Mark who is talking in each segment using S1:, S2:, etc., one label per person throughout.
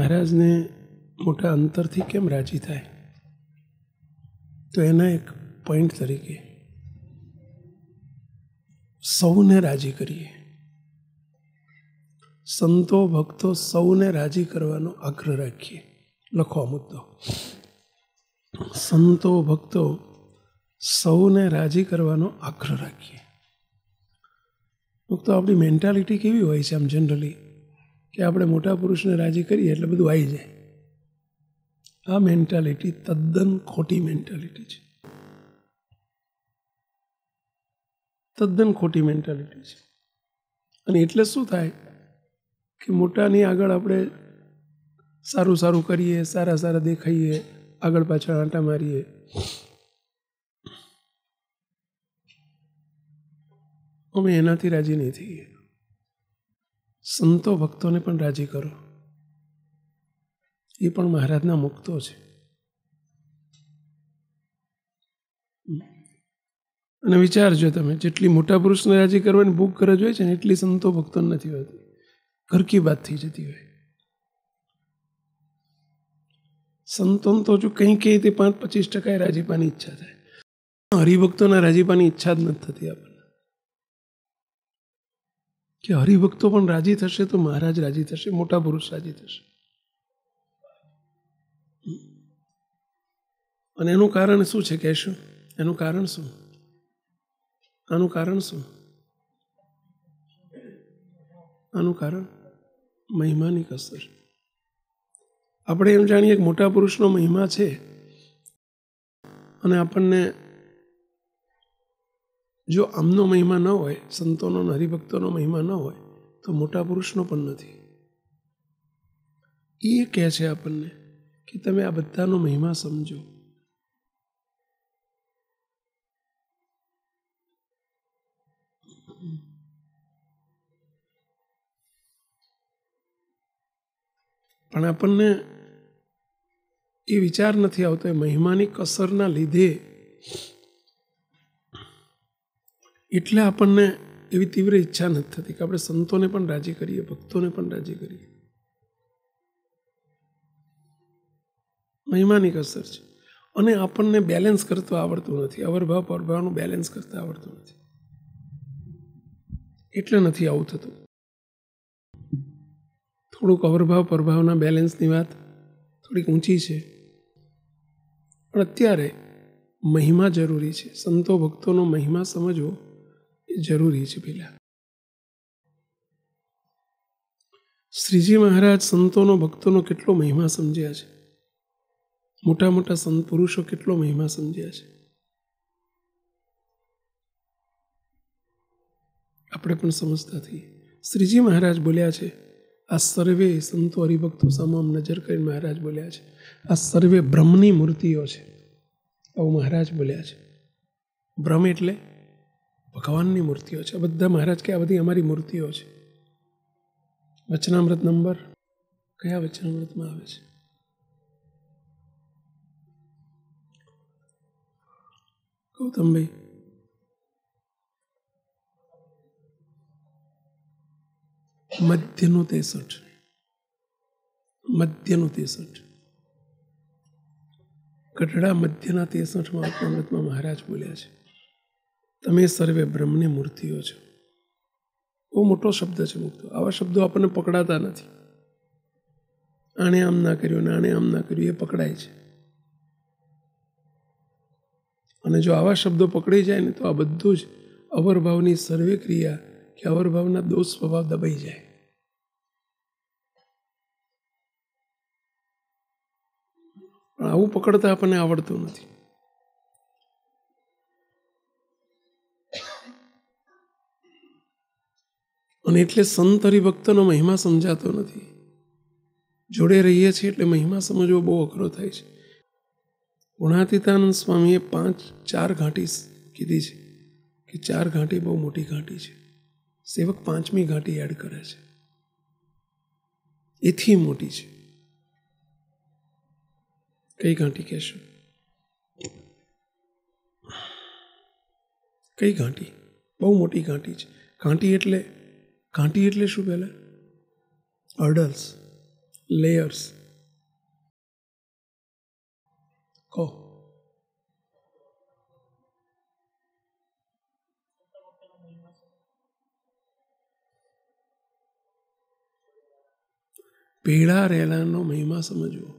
S1: મહારાજને મોટા અંતરથી કેમ રાજી થાય? તો એના એક પોઈન્ટ તરીકે સૌને રાજી કરીએ. સંતો ભક્તો સૌને રાજી કરવાનો આગ્રહ રાખીએ. લખો મુદ્દો. સંતો ભક્તો સૌને રાજી કરવાનો આગ્રહ રાખીએ. તો આપણી મેન્ટાલિટી કેવી હોય છે આમ જનરલી, કે આપણે મોટા પુરુષને રાજી કરીએ એટલે બધું આવી જાય. આ મેન્ટાલિટી તદ્દન ખોટી મેન્ટાલિટી છે. તદ્દન ખોટી મેન્ટાલિટી છે. અને એટલે શું થાય કે મોટાની આગળ આપણે સારું સારું કરીએ, સારા સારા દેખાઈએ, આગળ પાછળ આંટા મારીએ. અમે એનાથી રાજી નહીં થઈએ. સંતો ભક્તોને પણ રાજી કરો. એ પણ મહારાજના મુક્તો છે. અને વિચારજો તમે, જેટલી મોટા પુરુષને રાજી કરવાની ભૂખ ગરજ હોય છે ને એટલી સંતો ભક્તોને નથી હોતી. ઘર કી બાત થઈ જતી હોય. સંતોન તો જો કંઈ કહે તે 5-25% રાજીપાની ઈચ્છા થાય. હરિભક્તોના રાજીપાની ઈચ્છા જ નથી થતી આપણને. કે હરિભક્તો પણ રાજી થશે તો મહારાજ રાજી થશે, મોટા પુરુષ રાજી થશે. અને એનું કારણ શું છે કહેશું? એનું કારણ શું? આનું કારણ શું? આનું કારણ મહિમાની કસર. આપણે એમ જાણીએ કે મોટા પુરુષનો મહિમા છે, અને આપણને જો આમનો મહિમા ન હોય, સંતોનો હરિભક્તોનો મહિમા ન હોય, તો મોટા પુરુષનો પણ નથી. એ કહે છે આપણને કે તમે આ બધાનો મહિમા સમજો. પણ આપણને એ વિચાર નથી આવતો. એ મહિમાની કસરના લીધે એટલે આપણને એવી તીવ્ર ઈચ્છા નથી થતી કે આપણે સંતોને પણ રાજી કરીએ, ભક્તોને પણ રાજી કરીએ. મહિમાની કસર છે. અને આપણને બેલેન્સ કરતું આવડતું નથી. અવરભાવ પરભાવનું બેલેન્સ કરતા આવડતું નથી. એટલે નથી આવું થતું. થોડુંક અવરભાવ પરભાવના બેલેન્સની વાત થોડીક ઊંચી છે, પણ અત્યારે મહિમા જરૂરી છે. સંતો ભક્તોનો મહિમા સમજવો એ જરૂરી છે. પેલા શ્રીજી મહારાજ સંતોનો ભક્તોનો કેટલો મહિમા સમજ્યા છે. મોટા મોટા સંત પુરુષો કેટલો મહિમા સમજ્યા છે. આપણે પણ સમજતા થઈએ. શ્રીજી મહારાજ બોલ્યા છે, આ સર્વે સંતો હરિભક્તો સામામ નજર કરીને મહારાજ બોલ્યા છે, આ સર્વે બ્રહ્મની મૂર્તિઓ છે. આવું મહારાજ બોલ્યા છે. બ્રહ્મ એટલે ભગવાનની મૂર્તિઓ છે. બધા મહારાજ કે આ બધી અમારી મૂર્તિઓ છે. વચનામૃત નંબર કયા વચનામૃતમાં આવે છે? ગૌતમભાઈ, મધ્યનું 63. મધ્યનું 63. ગઢડા મધ્યના 63માં વચનામૃતમાં મહારાજ બોલ્યા છે, તમે સર્વે બ્રહ્મની મૂર્તિઓ છો. બહુ મોટો શબ્દ છે મુક્તો. આવા શબ્દો આપણને પકડાતા નથી. આણે આમ ના કર્યું ને આણે આમ ના કર્યું એ પકડાય છે. અને જો આવા શબ્દો પકડી જાય ને તો આ બધું જ અવરભાવની સર્વે ક્રિયા કે અવરભાવના દોષ સ્વભાવ દબાઈ જાય. પણ આવું પકડતા આપણને આવડતું નથી. અને એટલે સંત હરિભક્તનો મહિમા સમજાતો નથી. જોડે રહીએ છીએ એટલે મહિમા સમજવો બહુ અઘરો થાય છે. ગુણાતીતાનંદ સ્વામીએ 4 ઘાંટી કીધી છે કે 4 ઘાંટી બહુ મોટી ઘાંટી છે. સેવક 5મી ઘાંટી એડ કરે છે, એથી મોટી છે. કઈ ઘાંટી કહેશો? કઈ ઘાંટી? બહુ મોટી ઘાંટી છે. ઘાંટી એટલે શું? પહેલા હર્ડલ્સ. લેયર્સ. કહો. પેઢા રહેનારનો મહિમા સમજવો,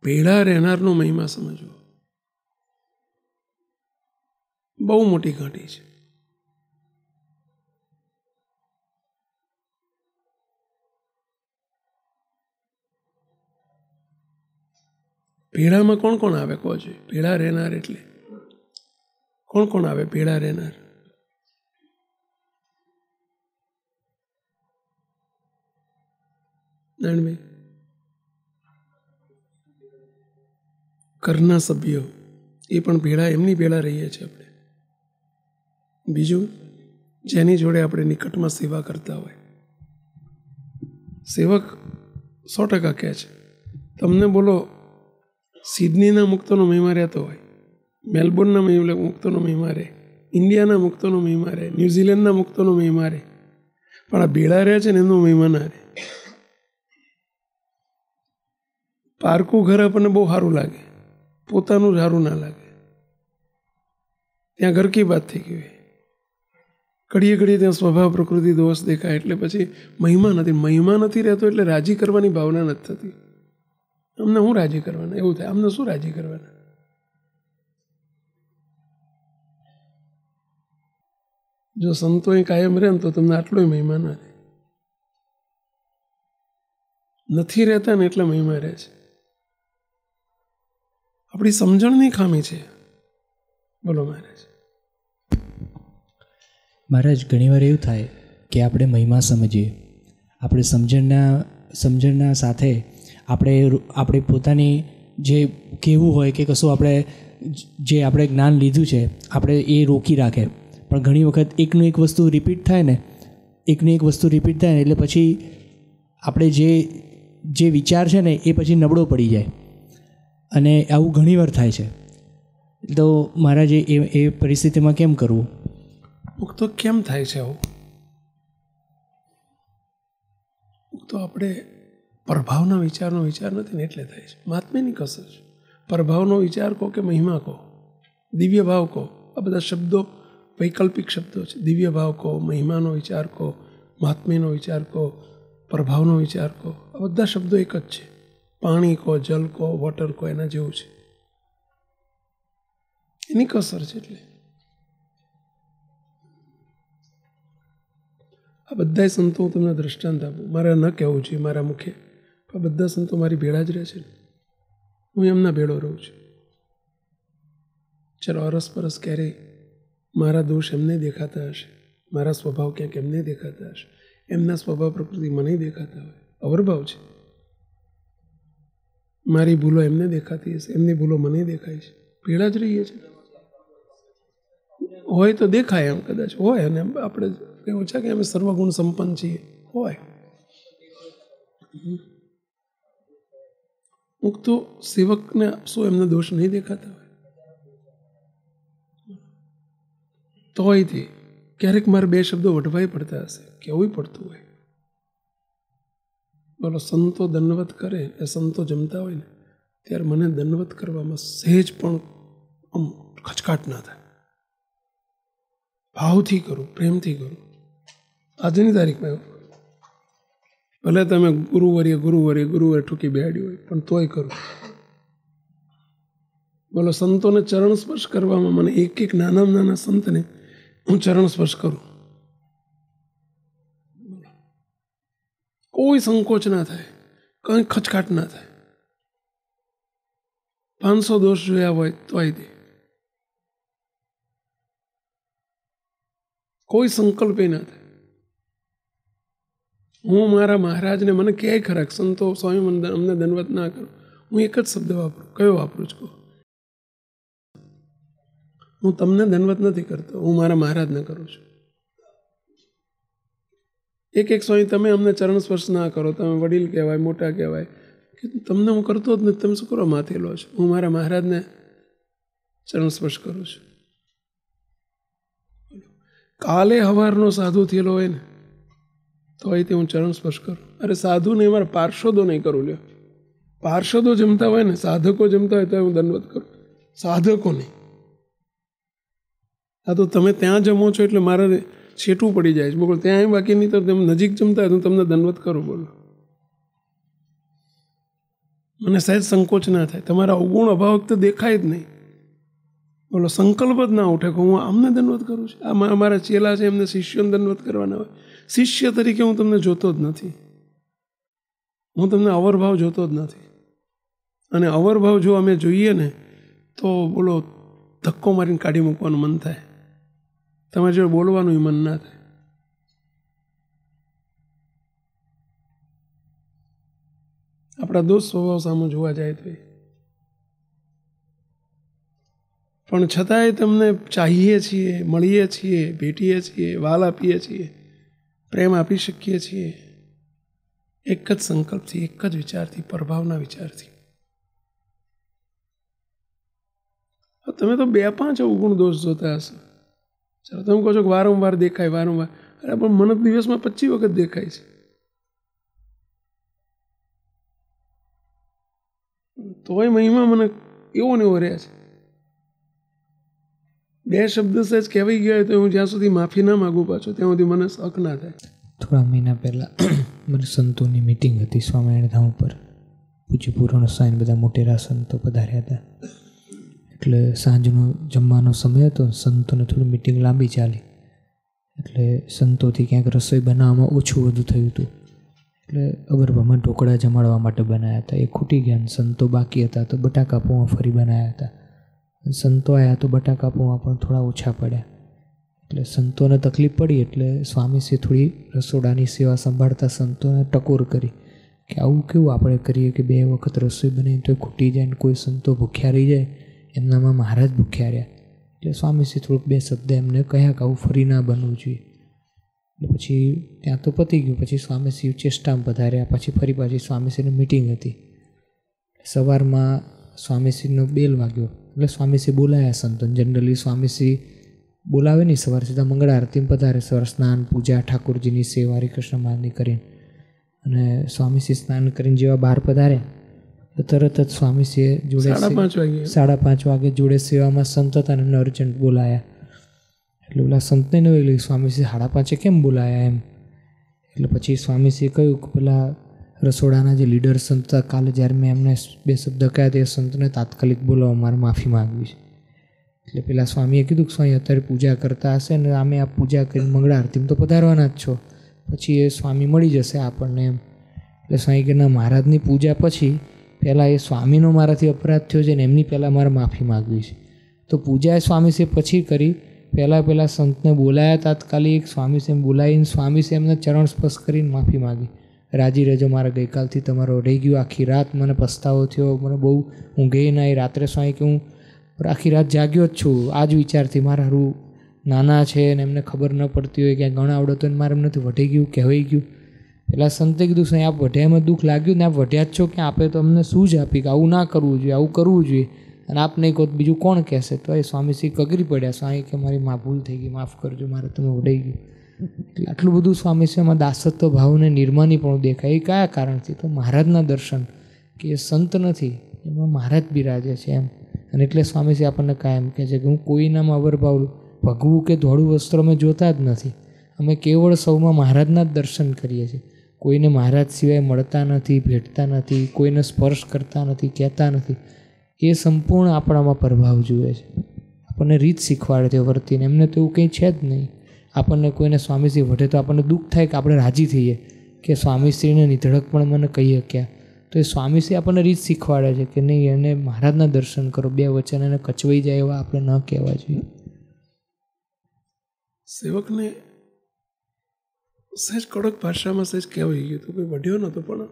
S1: પેઢા રહેનારનો મહિમા સમજવો બહુ મોટી ઘાટી છે. પેઢામાં કોણ કોણ આવે કહો છો? પેઢા રહેનાર એટલે કોણ કોણ આવે? પેઢા રહેનાર નારાયણભાઈ, ઘરના સભ્યો એ પણ પેઢા, એમની પેઢા રહીએ છીએ આપણે. બીજું, જેની જોડે આપણે નિકટમાં સેવા કરતા હોય. સેવક 100% કહે છે. તમને બોલો સિડનીના મુક્તોનો મહિમા રહેતો હોય, મેલબોર્નના મુક્તોનો મહિમા રહે, ઇન્ડિયાના મુક્તોનો મહિમા રહે, ન્યૂઝીલેન્ડના મુક્તોનો મહિમા રહે, પણ આ ભેળા રહે છે ને એમનો મહિમા ના રહે. પારકું ઘર આપણને બહુ સારું લાગે, પોતાનું સારું ના લાગે. ત્યાં ઘર કી વાત થઈ ગઈ હોય. ઘડીએ ઘડીએ ત્યાં સ્વભાવ પ્રકૃતિ દોષ દેખાય એટલે પછી મહિમા નથી. મહિમા નથી રહેતો એટલે રાજી કરવાની ભાવના નથી થતી. અમને શું રાજી કરવાના એવું થાય. અમને શું રાજી કરવાના? જો સંતો કાયમ રહે ને તો તમને આટલો મહિમા ના રહે. નથી રહેતા ને એટલે મહિમા રહે છે. આપણી સમજણની ખામી છે. બોલો મહારાજ.
S2: મહારાજ, ઘણીવાર એવું થાય કે આપણે મહિમા સમજીએ, આપણે સમજણના સાથે આપણે પોતાની જે કહેવું હોય કે કશું આપણે જ્ઞાન લીધું છે આપણે એ રોકી રાખે. પણ ઘણી વખત એકનું એક વસ્તુ રિપીટ થાય ને એટલે પછી આપણે જે વિચાર છે ને એ પછી નબળો પડી જાય, અને આવું ઘણીવાર થાય છે. તો મહારાજ એ પરિસ્થિતિમાં કેમ કરવું?
S1: તો કેમ થાય છે આવું? તો આપણે પ્રભાવના વિચારનો વિચાર નથી ને એટલે થાય છે. મહાત્મ્યની કસર છે. પ્રભાવનો વિચાર કહો કે મહિમા કહો, દિવ્ય ભાવ કહો, આ બધા શબ્દો વૈકલ્પિક શબ્દો છે. દિવ્ય ભાવ કહો, મહિમાનો વિચાર કહો, મહાત્મ્યનો વિચાર કહો, પ્રભાવનો વિચાર કહો, આ બધા શબ્દો એક જ છે. પાણી કહો, જલ કહો, વોટર કહો, એના જેવું છે. એની કસર છે. એટલે આ બધા સંતો હું તમને દ્રષ્ટાંત આપું. મારે ન કહેવું જોઈએ મારા મુખે, પણ બધા સંતો મારી ભેળા જ રહે છે. હું એમના ભેળો રહું છું. ચલો અરસપરસ ક્યારેય મારા દોષ એમને દેખાતા હશે, મારા સ્વભાવ ક્યાંક એમને દેખાતા હશે, એમના સ્વભાવ પ્રકૃતિ મને દેખાતા હોય, અવરભાવ છે. મારી ભૂલો એમને દેખાતી હશે, એમની ભૂલો મને દેખાય છે. ભેળા જ રહીએ છીએ. હોય તો દેખાય એમ કદાચ હોય, અને આપણે એવું છે કે અમે સર્વગુણ સંપન્ન છીએ હોય. મુક્તો સેવકને શું એમના દોષ નહીં દેખાતા હોય? તોયથી ક્યારેક મારે બે શબ્દો વઢવાઈ પડતા હશે, કેવું પડતું હોય. બોલો, સંતો દંડવત કરે એ સંતો જમતા હોય ને ત્યારે મને દંડવત કરવામાં સહેજ પણ આમ ખચકાટ ના થાય. ભાવથી કરું, પ્રેમથી કરું. આજની તારીખમાં એવું, ભલે તમે ગુરુવર્ય ઠૂકી બેહાડ્યું હોય પણ તોય કરું. બોલો, સંતોને ચરણ સ્પર્શ કરવામાં મને એક નાના સંતને હું ચરણ સ્પર્શ કરું, કોઈ સંકોચ ના થાય, કંઈ ખચકાટ ના થાય. 500 દોષ જોયા હોય તોય દે, કોઈ સંકલ્પ ના થાય. હું મારા મહારાજને મને ક્યાંય ખરા સંતો સ્વામી અમને દંડવત ના કરો, હું એક જ શબ્દ વાપરું. કયો વાપરું છું? હું તમને દંડવત નથી કરતો, હું મારા મહારાજને કરું છું. એક સ્વામી તમે અમને ચરણ સ્પર્શ ના કરો, તમે વડીલ કહેવાય, મોટા કહેવાય, કે તમને હું કરતો જ નથી, તમે શું કરો માથે લો છો? હું મારા મહારાજને ચરણ સ્પર્શ કરું છું. કાલે હવારનો સાધુ થયેલો હોય ને તો અહીંથી હું ચરણ સ્પર્શ કરું. અરે સાધુ નહીં, મારા પાર્ષદો નહીં કરું. લ્યો, પાર્ષદો જમતા હોય ને, સાધકો જમતા હોય તો હું દંડવત કરું, સાધકો નહીં. આ તો તમે ત્યાં જમો છો એટલે મારે છેટું પડી જાય છે. બોલો ત્યાં બાકી નહીં તો તમે નજીક જમતા હોય તો હું તમને દંડવત કરું. બોલો મને સહેજ સંકોચ ના થાય. તમારા અવગુણ અભાવ તો દેખાય જ નહીં. બોલો સંકલ્પ જ ના ઉઠે કે હું આમને દંડવત કરું છું. આ અમારા ચેલા છે એમને શિષ્યોને દંડવત કરવાના હોય. શિષ્ય તરીકે હું તમને જોતો જ નથી. હું તમને અવરભાવ જોતો જ નથી. અને અવરભાવ જો અમે જોઈએ ને તો બોલો ધક્કો મારીને કાઢી મૂકવાનું મન થાય. તમારે જોડે બોલવાનું મન ના થાય. આપણા દોષ સ્વભાવ સામે જોવા જાય તો પણ છતાંય તમને ચાહીએ છીએ, મળીએ છીએ, ભેટીએ છીએ, વાલ આપીએ છીએ, પ્રેમ આપી શકીએ છીએ એક જ સંકલ્પથી, એક જ વિચારથી, પરભાવના વિચારથી. તમે તો 2-5 અવગુણ દોષ જોતા હશો. ચાલો તમે કહો છો કે વારંવાર દેખાય, વારંવાર. અરે પણ મને દિવસમાં 25 વખત દેખાય છે. તોય મહિમા મને એવો ને એવો રહે છે. 2 શબ્દ સહેજ કહેવાઈ ગયા તો હું જ્યાં સુધી માફી ના માગું પાછું ત્યાં સુધી મને શક ના થાય.
S2: થોડા મહિના પહેલાં મારી સંતોની મિટિંગ હતી સ્વામિનારાયણ ધામ ઉપર. પૂજ્ય પૂર્ણ સ્વામી બધા મોટેરા સંતો પધાર્યા હતા. એટલે સાંજનો જમવાનો સમય હતો. સંતોને થોડી મિટિંગ લાંબી ચાલી એટલે સંતોથી ક્યાંક રસોઈ બનાવવામાં ઓછું વધુ થયું હતું. એટલે અગરબામાં ઢોકળા જમાડવા માટે બનાવ્યા હતા. એ ખૂટી ગયા. સંતો બાકી હતા તો બટાકા પૌવા ફરી બનાવ્યા હતા. સંતો આવ્યા તો બટાકા પૌવા પણ થોડા ઓછા પડ્યા. એટલે સંતોને તકલીફ પડી એટલે સ્વામીશ્રી થોડી રસોડાની સેવા સંભાળતા સંતોને ટકોર કરી કે આવું કેવું આપણે કરીએ કે 2 વખત રસોઈ બનાવીને તો ખૂટી જાય ને કોઈ સંતો ભૂખ્યા રહી જાય, એમનામાં મહારાજ ભૂખ્યા રહ્યા. એટલે સ્વામીશ્રી થોડુંક 2 શબ્દ એમને કહ્યા કે આવું ફરી ના બનવું જોઈએ. એટલે પછી ત્યાં તો પતી ગયું. પછી સ્વામીશ્રી ચેષ્ટામાં પધાર્યા. પછી ફરી પાછી સ્વામીશ્રીની મિટિંગ હતી. સવારમાં સ્વામીશ્રીનો બેલ વાગ્યો એટલે સ્વામીશ્રી બોલાયા સંતોને. જનરલી સ્વામીશ્રી બોલાવે નહીં, સવાર સીધા મંગળ આરતીમાં પધારે. સવાર સ્નાન, પૂજા, ઠાકોરજીની સેવા, હરિકૃષ્ણ માનની કરીને અને સ્વામીશ્રી સ્નાન કરીને જેવા બહાર પધારે તો તરત જ સ્વામીશ્રીએ જોડે 5:30 વાગે જોડે સેવામાં સંત હતા અને અર્જન્ટ બોલાયા. એટલે પેલા સંતને ન એટલે સ્વામીશ્રી 5:30 કેમ બોલાયા એમ. એટલે પછી સ્વામીશ્રીએ કહ્યું કે પેલા રસોડાના જે લીડર સંત હતા, કાલે જ્યારે મેં એમને 2 શબ્દ કહ્યા તે સંતને તાત્કાલિક બોલાવો, મારે માફી માગવી છે. એટલે પેલા સ્વામીએ કીધું કે સ્વામી અત્યારે પૂજા કરતા હશે ને આમે આ પૂજા કરીને મંગળ આરતીમાં તો પધારવાના જ છો, પછી એ સ્વામી મળી જશે આપણને એમ. એટલે સ્વામી કે ના, મહારાજની પૂજા પછી પહેલાં એ સ્વામીનો મારાથી અપરાધ થયો છે ને એમની પહેલાં મારે માફી માગવી છે. તો પૂજા એ સ્વામીશ્રીએ પછી કરી. પહેલાં સંતને બોલાયા તાત્કાલિક. સ્વામીશ્રીને બોલાવીને સ્વામીશ્રી એમને ચરણ સ્પર્શ કરીને માફી માગી. રાજી રહેજો, મારા ગઈકાલથી તમારો રહી ગયું. આખી રાત મને પસ્તાવો થયો, મને બહુ ઊંઘે ના. રાત્રે સ્વામી કે હું આખી રાત જાગ્યો જ છું આ જ વિચારથી. મારા હારું નાના છે ને એમને ખબર ન પડતી હોય ક્યાં ગણ આવડતો ને મારે એમનાથી વઢી ગયું, કહેવાઈ ગયું. પેલા સંતે કીધું સાહેબ આપ વઢ્યામાં દુઃખ લાગ્યું ને આપ વઢ્યા જ છો કે આપે તો અમને શું જ આપી કે આવું ના કરવું જોઈએ, આવું કરવું જોઈએ અને આપ નહીં કહો બીજું કોણ કહેશે. તો એ સ્વામીશ્રી કગરી પડ્યા. સ્વામી કે મારી ભૂલ થઈ ગઈ, માફ કરજો, મારે તમે વઢાઈ ગયું. એટલે આટલું બધું સ્વામીશ્રીમાં દાસત્વ ભાવને નિર્માની પણ દેખાય. એ કયા કારણથી? તો મહારાજના દર્શન કે એ સંત નથી, એમાં મહારાજ બિરાજે છે એમ. અને એટલે સ્વામીશ્રી આપણને કાયમ કહે છે કે હું કોઈનામાં અવરભાવ ભગવું કે ધોળું વસ્ત્ર અમે જોતા જ નથી. અમે કેવળ સૌમાં મહારાજના જ દર્શન કરીએ છીએ. કોઈને મહારાજ સિવાય મળતા નથી, ભેટતા નથી, કોઈને સ્પર્શ કરતા નથી, કહેતા નથી. એ સંપૂર્ણ આપણામાં પ્રભાવ જુએ છે. આપણને રીત શીખવાડે છે વર્તીને. એમને તો એવું કંઈ છે જ નહીં. આપણને કોઈને સ્વામીશ્રી વઢે તો આપણને દુઃખ થાય કે આપણે રાજી થઈએ કે સ્વામીશ્રીને નિધડક પણ મને કહી શક્યા. તો એ સ્વામીશ્રી આપણને રીત શીખવાડે છે કે નહીં, એને મહારાજના દર્શન કરો. 2 વચન એને કચવાઈ જાય એવા આપણે ન કહેવા જોઈએ.
S1: સેવકને સહેજ કડક ભાષામાં સહેજ કહેવાઈ ગયું હતું, કોઈ વઢ્યો નહોતો પણ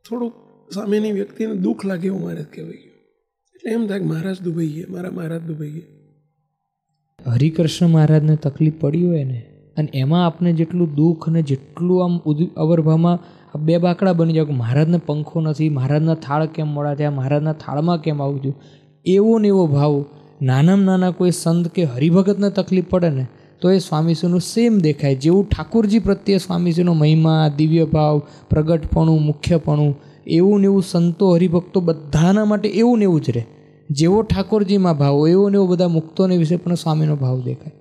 S1: થોડુંક સામેની વ્યક્તિને દુઃખ લાગે એવું મારે કહેવાય ગયું. એટલે એમ થાય કે મહારાજ દુભાઈ ગયા, મારા મહારાજ દુભાઈ ગયા.
S2: હરિકૃષ્ણ મહારાજને તકલીફ પડી હોય ને અને એમાં આપણે જેટલું દુઃખ અને જેટલું આમ અવરભામાં 2 બાકડા બની જાય કે મહારાજને પંખો નથી, મહારાજના થાળ કેમ મોડા થયા, મહારાજના થાળમાં કેમ આવું થયું, એવો ને એવો ભાવ નાનામાં નાના કોઈ સંત કે હરિભગતને તકલીફ પડે ને તો તો એ સ્વામીશ્રીનું સેમ દેખાય. જેવું ઠાકોરજી પ્રત્યે સ્વામીજીનો મહિમા, દિવ્ય ભાવ, પ્રગટપણું, મુખ્યપણું, એવું ને એવું સંતો હરિભક્તો બધાના માટે એવું ને એવું જ રહે. જેવો ઠાકોરજીમાં ભાવ એવો ને એવો બધા મુક્તોને વિશે પણ સ્વામીનો ભાવ દેખાય.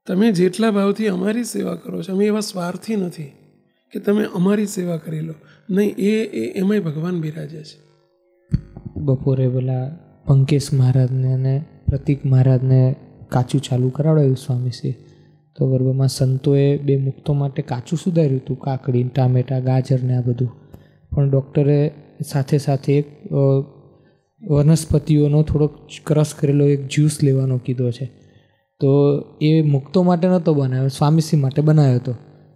S1: તમે જેટલા ભાવથી અમારી સેવા કરો છો, અમે એવા સ્વાર્થી નથી કે તમે અમારી સેવા કરી લો. નહીં, એમાંય ભગવાન બિરાજે છે.
S2: બપોરે પેલા પંકેશ મહારાજને અને પ્રતિક મહારાજને કાચું ચાલુ કરાવડાવ્યું સ્વામીશ્રી. તો બરાબરમાં સંતોએ 2 મુક્તો માટે કાચું સુધાર્યું હતું, કાકડી, ટામેટાં, ગાજર ને આ બધું. પણ ડૉક્ટરે સાથે સાથે એક વનસ્પતિઓનો થોડોક ક્રશ કરેલો એક જ્યુસ લેવાનો કીધો છે. તો એ મુક્તો માટે નહોતો બનાવ્યો, સ્વામીશ્રી માટે બનાવ્યો હતો.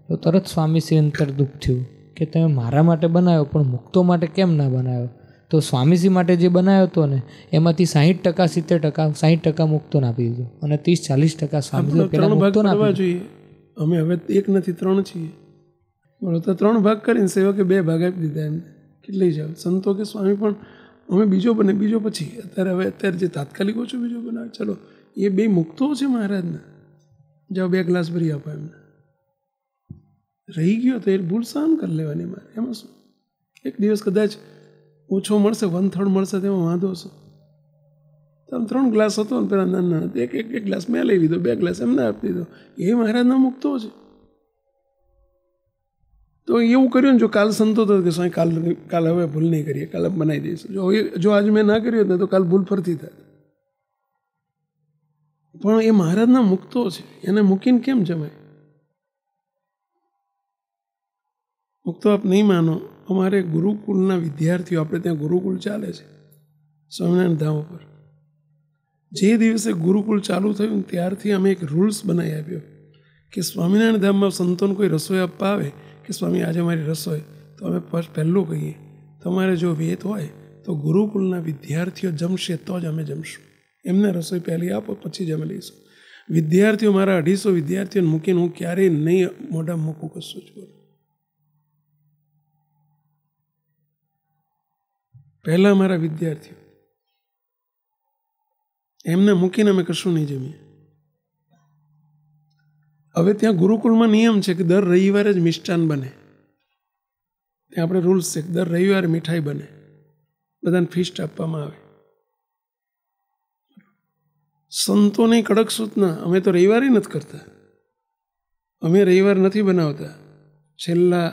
S2: તો તરત સ્વામીશ્રી અંતર દુઃખ થયું કે તમે મારા માટે બનાવ્યો પણ મુક્તો માટે કેમ ના બનાવ્યો? તો સ્વામીશ્રી માટે જે બનાવ્યો હતો ને એમાંથી 60%, 70%, 60% મુક્તોને આપી દીધો અને 30-40% સ્વામીશ્રી પહેલાં મુક્તોને આપવા
S1: જોઈએ. અમે હવે 1 નથી 3 છીએ, બોલો તો 3 ભાગ કરીને સેવકે 2 ભાગ આપી દીધા. એમને કેટલી જાવ સંતો કે સ્વામી પણ અમે બીજો બને, બીજો પછી અત્યારે જે તાત્કાલિક ઓછું બીજો બનાવે. ચલો એ 2 મુક્તો છે મહારાજના, જાઓ 2 ગ્લાસ ભરી આપો. એમને રહી ગયો તો એ ભૂલ સહન કરી લેવાની. મારે એમાં શું, એક દિવસ કદાચ ઓછો મળશે, 1/3 મળશે, તેમાં વાંધો છે. તમે 3 ગ્લાસ હતો ને પેલા નાના એક ગ્લાસ મેં લઈ લીધો, 2 ગ્લાસ એમને આપી દીધો. એ મહારાજના મુક્તો છે. તો એવું કર્યું ને, જો કાલ સંતો તો કે સ્વામી કાલ હવે ભૂલ નહીં કરીએ, કાલ બનાવી દઈશું. જો આજ મેં ના કર્યું ને તો કાલ ભૂલ ફરતી થાય. પણ એ મહારાજના મુક્તો છે, એને મૂકીને કેમ જમાય? મુક્તો આપ નહીં માનો, અમારે ગુરુકુળના વિદ્યાર્થીઓ, આપણે ત્યાં ગુરુકુળ ચાલે છે સ્વામિનારાયણ ધામ ઉપર. જે દિવસે ગુરુકુળ ચાલુ થયું ત્યારથી અમે એક રૂલ્સ બનાવી આપ્યો કે સ્વામિનારાયણ ધામમાં સંતોને કોઈ રસોઈ આપવા આવે કે સ્વામી આજે અમારી રસોઈ, તો અમે પહેલું કહીએ તમારે જો વેત હોય તો ગુરુકુળના વિદ્યાર્થીઓ જમશે તો જ અમે જમશું. એમને રસોઈ પહેલી આપો, પછી જ અમે લઈશું. વિદ્યાર્થીઓ, મારા 250 વિદ્યાર્થીઓને મૂકીને હું ક્યારેય નહીં મોઢા મૂકું કશું જ બોલું. પહેલાં મારા વિદ્યાર્થીઓ, એમને મૂકીને અમે કશું નહીં જમીએ. હવે ત્યાં ગુરુકુળમાં નિયમ છે કે દર રવિવારે જ મિષ્ટાન બને. ત્યાં આપણે રૂલ્સ છે કે દર રવિવારે મીઠાઈ બને, બધાને ફીસ્ટ આપવામાં આવે. સંતોની કડક સૂચના, અમે તો રવિવારે નથી કરતા. અમે રવિવાર નથી બનાવતા. છેલ્લા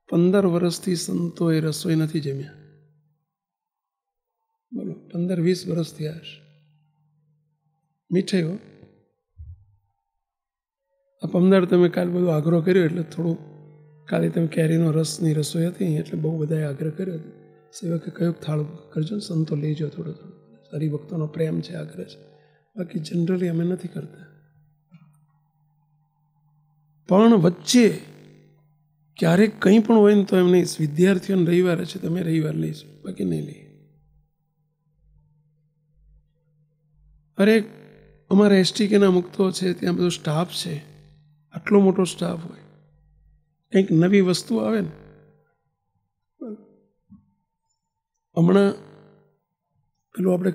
S1: 15 વર્ષથી સંતોએ રસોઈ નથી જમ્યા. બોલો, 15-20 વર્ષ થયા હશે. મીઠાઈઓ આ પમદાર તમે કાલ બધું આગ્રહ કર્યો એટલે થોડું, કાલે તમે કેરીનો રસની રસોઈ હતી એટલે બહુ બધાએ આગ્રહ કર્યો હતો. સેવકે કહ્યું થાળ કરજો ને, સંતો લેજો થોડો થોડો. હરિભક્તોનો પ્રેમ છે, આગ્રહ છે. બાકી જનરલી અમે નથી કરતા. પણ વચ્ચે ક્યારેક કંઈ પણ હોય ને તો એમને વિદ્યાર્થીઓને રવિવારે છે, તમે રવિવાર લઈશું, બાકી નહીં લઈએ. અરે અમારા એસટીકેના મુક્તો છે, ત્યાં બધો સ્ટાફ છે, આટલો મોટો સ્ટાફ હોય, કંઈક નવી વસ્તુ આવે ને. હમણાં પેલું આપણે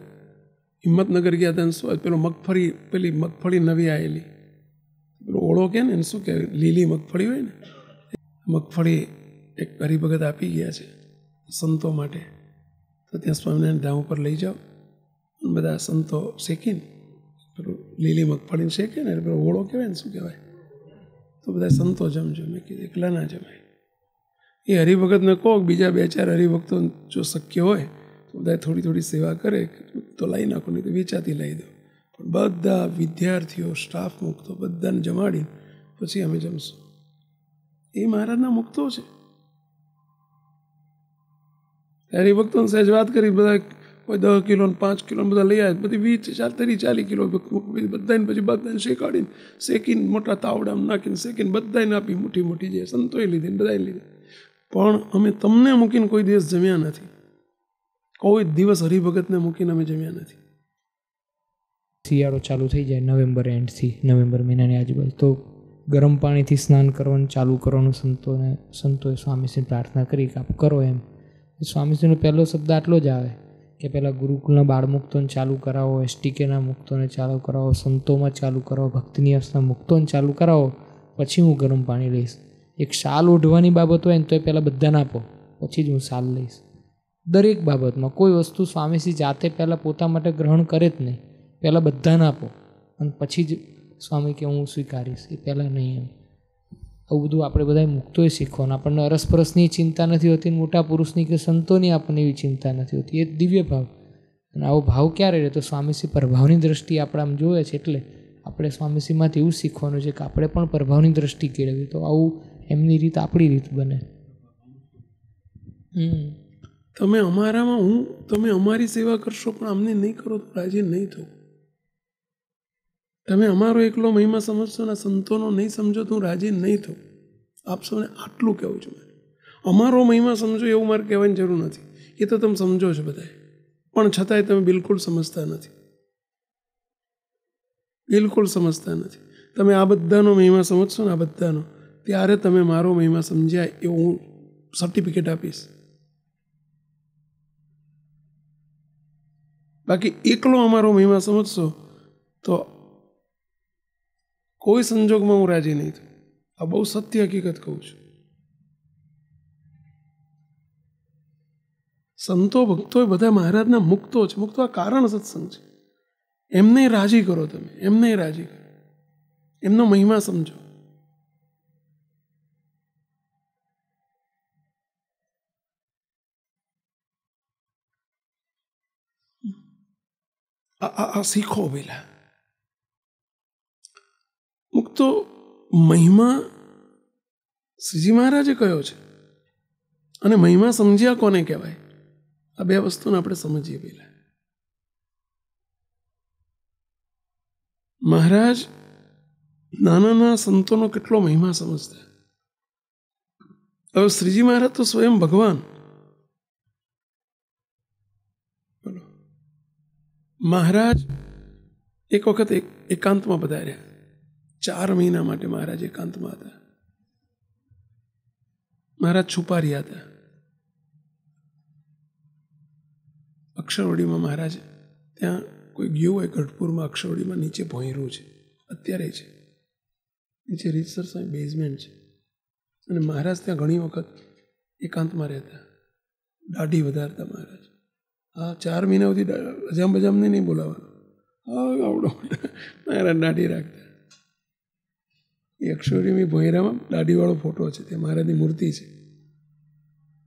S1: હિંમતનગર ગયા હતા, શું પેલો પેલી મગફળી નવી આવેલી, પેલો ઓળો કે ને એને શું કહેવાય, લીલી મગફળી હોય ને, મગફળી એક હરિભગત આપી ગયા છે સંતો માટે. તો ત્યાં સ્વામિનારાયણ ધામ ઉપર લઈ જાઓ, બધા સંતો શેકીને પેલું લીલી મગફળીને શેકે ને પેલો ઓળો કહેવાય ને, શું કહેવાય, તો બધા સંતો જમજો. મેં કીધું એકલા ના જમાય. એ હરિભગતને કહો, બીજા 2-4 હરિભક્તો જો શક્ય હોય તો બધા થોડી થોડી સેવા કરે તો લાવી નાખો, નહીં તો વેચાતી લાવી દો. પણ બધા વિદ્યાર્થીઓ, સ્ટાફ મુક્તો બધાને જમાડીને પછી અમે જમશું. એ મહારાજના મુક્તો છે. હરિભક્તોને સહેજ વાત કરી, બધા કોઈ 10 કિલો 5 કિલો બધા લઈ આવે, બધી 20-40 કિલો બધાને પછી બધાને શેકાડીને શેકીને મોટા તાવડામાં નાખીને શેકીને બધાને આપી, મોટી મોટી જે સંતોએ લીધી ને બધાએ લીધી. પણ અમે તમને મૂકીને કોઈ દિવસ જમ્યા નથી. કોઈ દિવસ હરિભગતને મૂકીને અમે જમ્યા નથી.
S2: શિયાળો ચાલુ થઈ જાય નવેમ્બર એન્ડથી, નવેમ્બર મહિનાની આજુબાજુ, તો ગરમ પાણીથી સ્નાન કરવાનું ચાલુ કરવાનું સંતોએ સ્વામીશ્રીને પ્રાર્થના કરી કે આપ કરો એમ. સ્વામીશ્રીનો પહેલો શબ્દ આટલો જ આવે કે પહેલાં ગુરુકુલના બાળ મુક્તોને ચાલુ કરાવો, STKના મુક્તોને ચાલુ કરાવો, સંતોમાં ચાલુ કરાવો, ભક્તિની અવસ્થા મુક્તોને ચાલુ કરાવો, પછી હું ગરમ પાણી લઈશ. એક શાલ ઓઢવાની બાબત હોય ને તો એ પહેલાં બધાને આપો, પછી જ હું શાલ લઈશ. દરેક બાબતમાં કોઈ વસ્તુ સ્વામીજી જાતે પહેલાં પોતા માટે ગ્રહણ કરે જ નહીં, પહેલાં બધાને આપો અને પછી જ સ્વામી કે હું સ્વીકારીશ, એ પહેલાં નહીં. એમ આવું બધું આપણે બધાએ મુક્તોએ શીખવાનું. આપણને અરસપરસની ચિંતા નથી હોતી, મોટા પુરુષની કે સંતોની આપણને એવી ચિંતા નથી હોતી. એ દિવ્ય ભાવ. અને આવો ભાવ ક્યારે રહે? તો સ્વામીશ્રી પ્રભાવની દ્રષ્ટિએ આપણે આમ જોવે છે, એટલે આપણે સ્વામીશ્રીમાંથી એવું શીખવાનું છે કે આપણે પણ પ્રભાવની દ્રષ્ટિ કેળવી, તો આવું એમની રીત આપણી રીત બને.
S1: તમે અમારામાં તમે અમારી સેવા કરશો પણ અમને નહીં કરો તો રાજી નહીં થવું. તમે અમારો એકલો મહિમા સમજશો ને સંતોનો નહીં સમજો તો હું રાજી નહીં થઉં. આપ સૌને આટલું કહેવું છું. અમારો મહિમા સમજો એવું મારે કહેવાની જરૂર નથી, એ તો તમે સમજો છો બધાએ, પણ છતાંય તમે બિલકુલ સમજતા નથી, બિલકુલ સમજતા નથી. તમે આ બધાનો મહિમા સમજશો ને, આ બધાનો, ત્યારે તમે મારો મહિમા સમજ્યા એવું હું સર્ટિફિકેટ આપીશ. બાકી એકલો અમારો મહિમા સમજશો તો કોઈ સંજોગમાં હું રાજી નહીં થઉં. આ બહુ સત્ય હકીકત કહું છું. સંતો ભક્તો બધા મહારાજના મુક્તો છે. મુક્તો આ કારણ સત્સંગ છે. એમને રાજી કરો, તમે એમને રાજી કરો, એમનો મહિમા સમજો. આ શીખો પેલા. મુક્તો મહિમા શ્રીજી મહારાજે કયો છે, અને મહિમા સમજ્યા કોને કહેવાય? આ બે વસ્તુને આપણે સમજીએ પહેલા. મહારાજ નાના સંતોનો કેટલો મહિમા સમજતા. હવે શ્રીજી મહારાજ તો સ્વયં ભગવાન. બોલો, મહારાજ એક વખત એકાંતમાં પધાર્યા. 4 મહિના માટે મહારાજ એકાંતમાં હતા. મહારાજ છુપા રહ્યા હતા. અક્ષરવડીમાં મહારાજ ત્યાં કોઈ ગયું હોય ગઢપુરમાં, અક્ષરવડીમાં નીચે ભોંયરું છે, અત્યારે છે નીચે રીતસર બેઝમેન્ટ છે. અને મહારાજ ત્યાં ઘણી વખત એકાંતમાં રહેતા, દાઢી વધારતા મહારાજ. 4 મહિના સુધી અજામ બજામને નહીં બોલાવવાનું, આવડો મહારાજ દાઢી રાખતા. એ અક્ષરવડીમાં ભોંયરામાં દાઢીવાળો ફોટો છે, તે મહારાજની મૂર્તિ છે,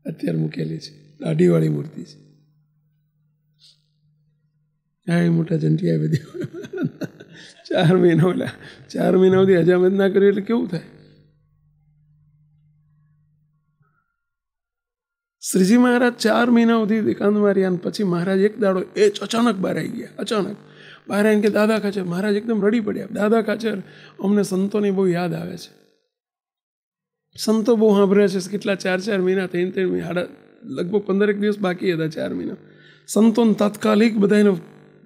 S1: અત્યારે મૂકેલી છે, દાઢીવાળી મૂર્તિ છે. હા, એ મોટા જંટિયા બધી 4 મહિના ઓલા 4 મહિના સુધી હજામત ના કર્યું એટલે કેવું થાય? શ્રીજી મહારાજ 4 મહિના સુધી એકાંત માર્યા, અને પછી મહારાજ એક દાડો અચાનક બહાર આવી ગયા. અચાનક બહાર આવીને કે દાદા ખાચર. મહારાજ એકદમ રડી પડ્યા. દાદા ખાચર, અમને સંતોની બહુ યાદ આવે છે. સંતો બહુ સાંભળ્યા છે, કેટલા 4 મહિના 3 મહિના, લગભગ 15 દિવસ બાકી હતા 4 મહિના. સંતોને તાત્કાલિક બધાને